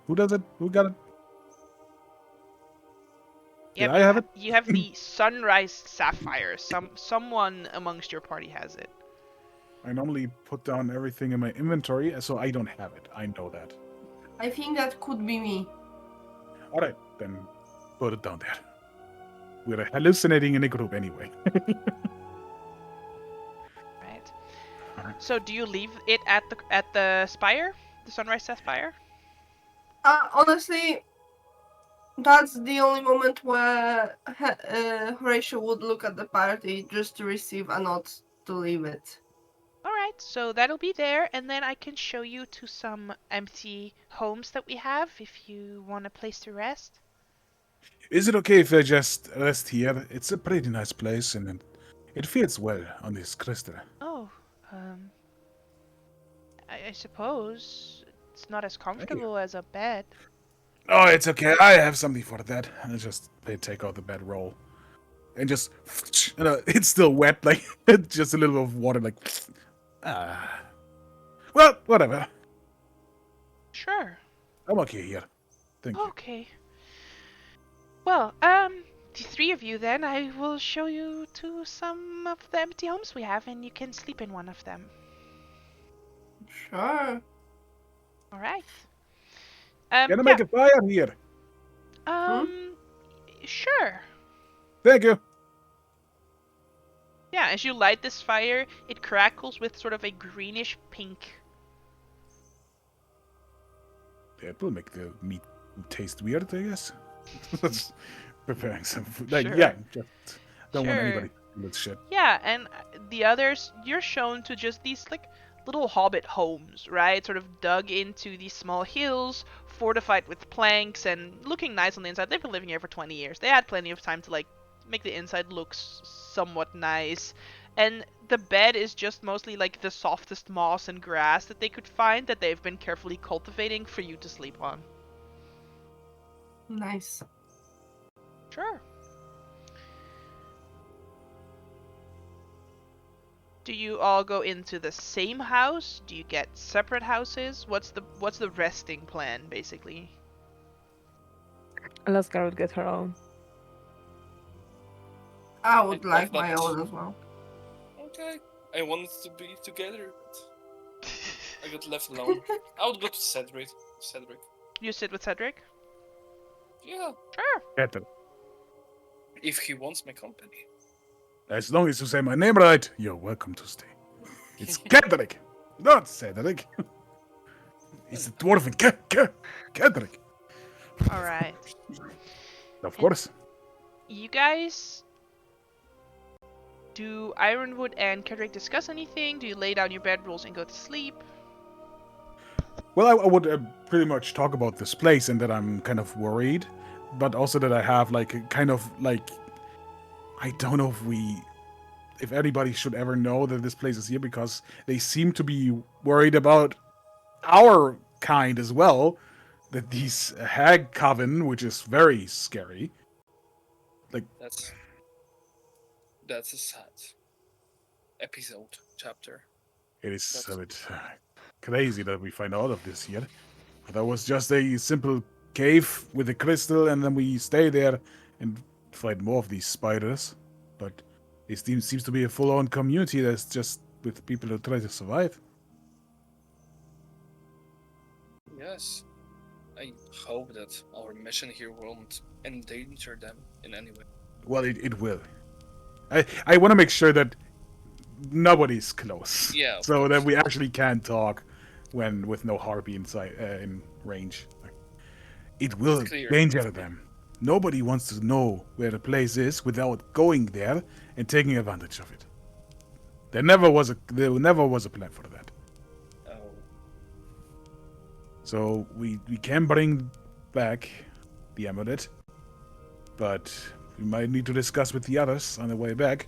Who does it? Who got it? Did I have it? You have the Sunrise Sapphire. Someone amongst your party has it. I normally put down everything in my inventory, so I don't have it. I know that. I think that could be me. Alright, then put it down there. We're hallucinating in a group anyway. Right. Alright. So do you leave it at the spire? The Sunrise Sapphire? Honestly, that's the only moment where Horatio would look at the party just to receive a nod to leave it. Alright, so that'll be there, and then I can show you to some empty homes that we have if you want a place to rest. Is it okay if I just rest here? It's a pretty nice place, and it feels well on this crystal. Oh, I suppose it's not as comfortable as a bed. Oh, it's okay. I have something for that. I just take out the bedroll, and just it's still wet, like just a little bit of water, like Well, whatever. Sure. I'm okay here. Thank you. Okay. Well, the three of you then, I will show you to some of the empty homes we have, and you can sleep in one of them. Sure. All right. Can I make a fire here? Sure. Thank you. Yeah, as you light this fire, it crackles with sort of a greenish pink. That will make the meat taste weird, I guess. Just preparing some food. Like, Sure. yeah, just don't want Sure. anybody to do that shit. Yeah, and the others, you're shown to just these like little hobbit homes, right? Sort of dug into these small hills, fortified with planks, and looking nice on the inside. They've been living here for 20 years. They had plenty of time to like make the inside look somewhat nice. And the bed is just mostly like the softest moss and grass that they could find that they've been carefully cultivating for you to sleep on. Nice. Sure. Do you all go into the same house? Do you get separate houses? What's the resting plan basically? Alaska would get her own. I would I like love my that. own as well. Okay. I wanted to be together, but I got left alone. I would go to Cedric. You sit with Cedric? Yeah, Sure. Better. if he wants my company. As long as you say my name right, you're welcome to stay. It's Cedric, not Cedric. It's a dwarven Cedric. All right. Of course. You guys, do Ironwood and Cedric discuss anything? Do you lay down your bedrolls and go to sleep? Well, I would pretty much talk about this place and that I'm kind of worried, but also that I have like a kind of like, I don't know if anybody should ever know that this place is here, because they seem to be worried about our kind as well. That these hag coven, which is very scary. That's a sad episode chapter. It is That's- a bit crazy that we find all of this here. That was just a simple cave with a crystal, and then we stay there and fight more of these spiders. But it seems to be a full-on community that's just with people who try to survive. Yes. I hope that our mission here won't endanger them in any way. Well, it will. I want to make sure that nobody's close. Yeah, of So that course. we actually can talk when with no harpy inside in range. It will Clear. danger them. Nobody wants to know where the place is without going there and taking advantage of it. There never was a plan for that. Oh, So we can bring back the amulet, but we might need to discuss with the others on the way back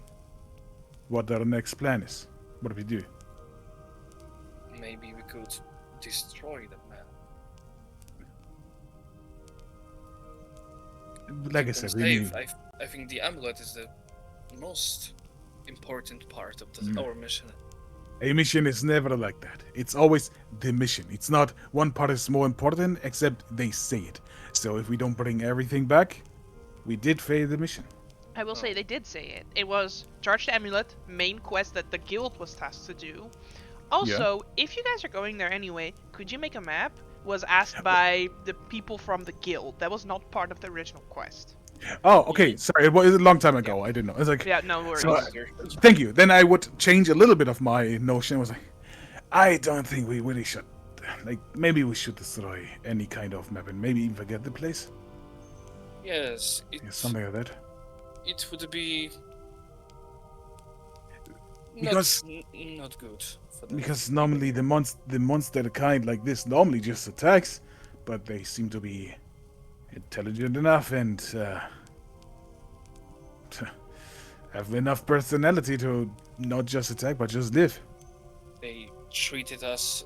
what our next plan is. What do we do? maybe we could destroy the man. Like I Keep said, them we safe. I think the amulet is the most important part of our mission. a mission is never like that. It's always the mission. It's not one part is more important, except they say it. So if we don't bring everything back, we did fail the mission. I will say they did say it. It was charge the amulet, main quest that the guild was tasked to do. Also, if you guys are going there anyway, could you make a map? Was asked by the people from the guild. That was not part of the original quest. Oh, okay. Sorry, it was a long time ago. I didn't know. It's like, Yeah, no worries. So, thank you. Then I would change a little bit of my notion. It was like, I don't think we really should. Like, maybe we should destroy any kind of map and maybe even forget the place. Yes, Yeah, something like that. it would be Because- not good for them. Because normally the monster kind like this normally just attacks, but they seem to be intelligent enough and have enough personality to not just attack but just live. They treated us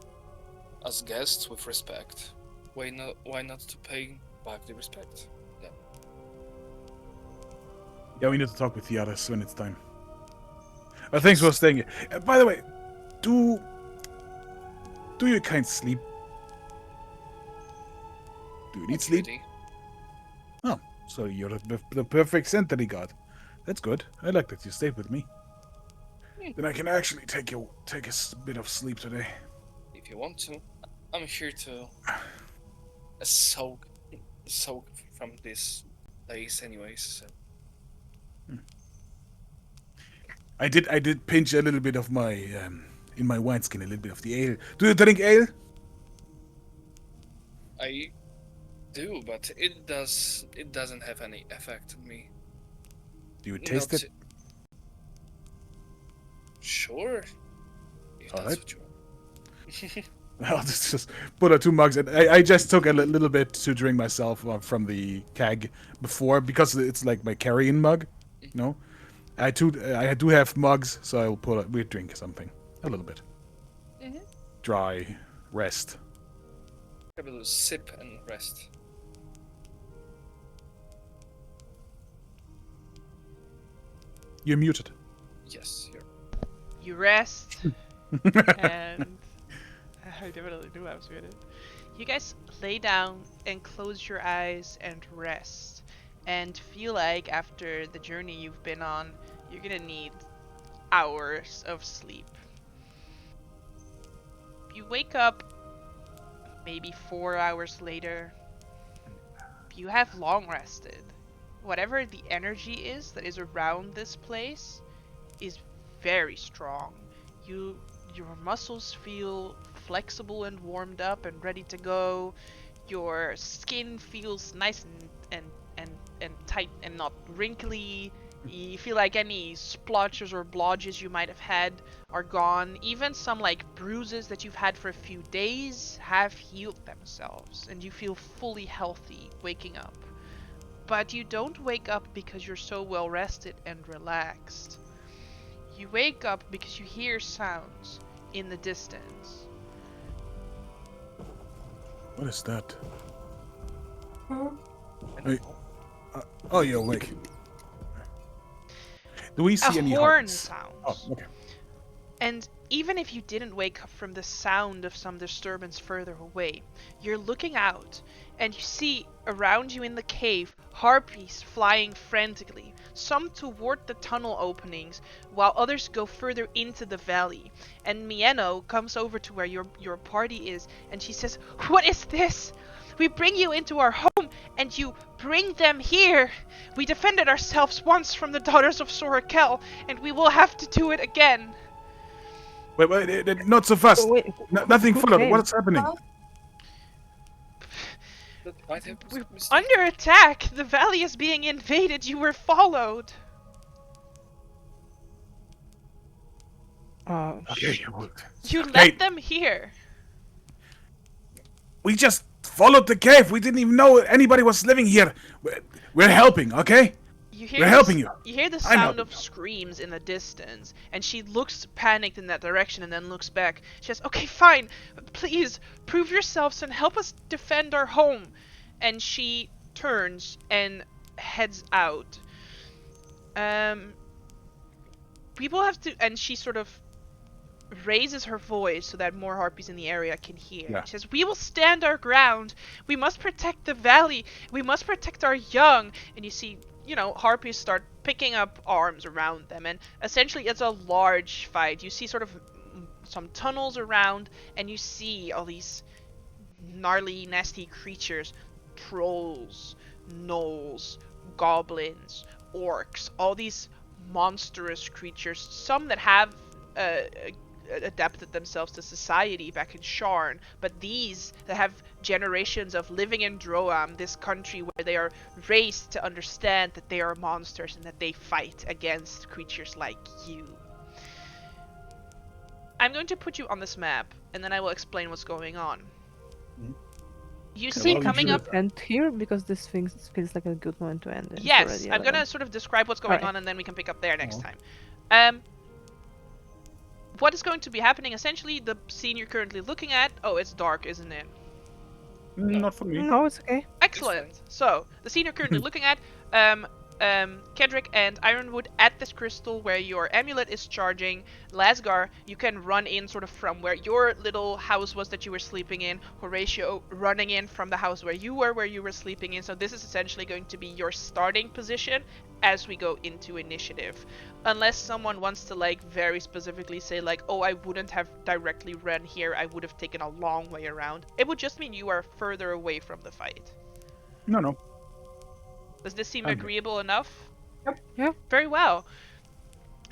as guests with respect. Why not to pay back the respect? Yeah. Yeah, we need to talk with the others when it's time. Thanks for staying here. By the way, do you kind sleep? Do you need sleep? Pretty. Oh, so you're the perfect sentry god. That's good. I like that you stayed with me. Then I can actually take a bit of sleep today. If you want to, I'm here to soak from this place, anyways. So. I did pinch a little bit of my in my wineskin, a little bit of the ale. Do you drink ale? I do, but it doesn't have any effect on me. Do you taste Not- it? Sure. If that's Alright. what you want. I'll just put out 2 mugs, and I just took a little bit to drink myself from the keg before because it's like my carrying mug, you know. I do have mugs, so I'll we'll drink something. A little bit. Mhm. Dry. Rest. Have a little sip and rest. You're muted. Yes, here. You rest, and I definitely knew I was muted. You guys lay down and close your eyes and rest, and feel like after the journey you've been on, you're gonna need hours of sleep. You wake up maybe 4 hours later. You have long rested. Whatever the energy is that is around this place is very strong. Your muscles feel flexible and warmed up and ready to go. Your skin feels nice and tight and not wrinkly. You feel like any splotches or blotches you might have had are gone. Even some like bruises that you've had for a few days have healed themselves, and you feel fully healthy waking up. But you don't wake up because you're so well rested and relaxed. You wake up because you hear sounds in the distance. What is that? Hmm? Hey, oh, you're awake. Do we see any horn hearts? sounds. Oh, okay. And even if you didn't wake up from the sound of some disturbance further away, you're looking out and you see around you in the cave harpies flying frantically, some toward the tunnel openings, while others go further into the valley. And Mieno comes over to where your party is, and she says, "What is this? We bring you into our home, and you bring them here. We defended ourselves once from the daughters of Sorakel, and we will have to do it again." Wait, not so fast. Wait, Nothing who followed. came? What's happening? That might have been We're a mistake. under attack. The valley is being invaded. You were followed. Okay. You Okay. led them here. We just followed the cave. We didn't even know anybody was living here. We're helping, okay? We're helping you. You hear the I'm sound helping of you. screams in the distance, and she looks panicked in that direction and then looks back. She says, "Okay, fine. Please prove yourselves and help us defend our home." And she turns and heads out. We will have to, and she sort of raises her voice so that more harpies in the area can hear. Yeah. She says, "We will stand our ground. We must protect the valley. We must protect our young." And you see, harpies start picking up arms around them, and essentially it's a large fight. You see sort of some tunnels around, and you see all these gnarly, nasty creatures, trolls, gnolls, goblins, orcs, all these monstrous creatures, some that have adapted themselves to society back in Sharn, but these that have generations of living in Droam, this country where they are raised to understand that they are monsters and that they fight against creatures like you. I'm going to put you on this map, and then I will explain what's going on. Mhm. You Okay, see well, coming you up... should- End here because this thing feels like a good moment to end it. It's Yes, already I'm gonna 11. sort of describe what's going Alright. on, and then we can pick up there next Oh. time. What is going to be happening, essentially, the scene you're currently looking at... Oh, it's dark, isn't it? Not for me. No, it's okay. Excellent. So, the scene you're currently looking at, Kedrick and Ironwood at this crystal where your amulet is charging. Lasgar, you can run in sort of from where your little house was that you were sleeping in. Horatio running in from the house where you were sleeping in. So this is essentially going to be your starting position as we go into initiative. Unless someone wants to like very specifically say like, "Oh, I wouldn't have directly run here, I would have taken a long way around." It would just mean you are further away from the fight. No. Does this seem Okay. agreeable enough? Yep. Yeah. Very well.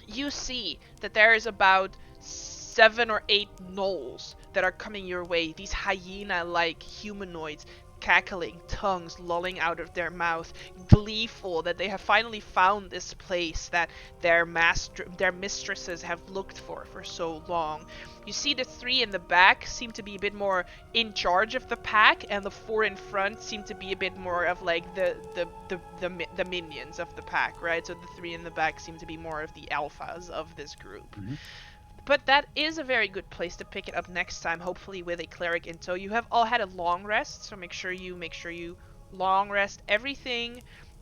You see that there is about 7 or 8 gnolls that are coming your way. These hyena-like humanoids cackling, tongues lolling out of their mouth, gleeful that they have finally found this place that their mistresses have looked for so long. You see the 3 in the back seem to be a bit more in charge of the pack, and the 4 in front seem to be a bit more of like the minions of the pack, right? So the 3 in the back seem to be more of the alphas of this group. Mhm. But that is a very good place to pick it up next time, hopefully with a cleric in tow. You have all had a long rest, so make sure you long rest everything.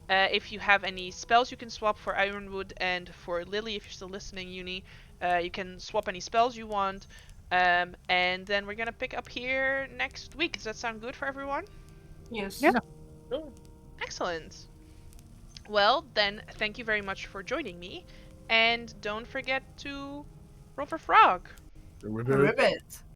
If you have any spells you can swap for Ironwood, and for Lily, if you're still listening, Uni, you can swap any spells you want. And then we're gonna pick up here next week. Does that sound good for everyone? Yes. Yeah. Sure. Excellent. Well, then, thank you very much for joining me. And don't forget to roll for frog. So we're Ribbit.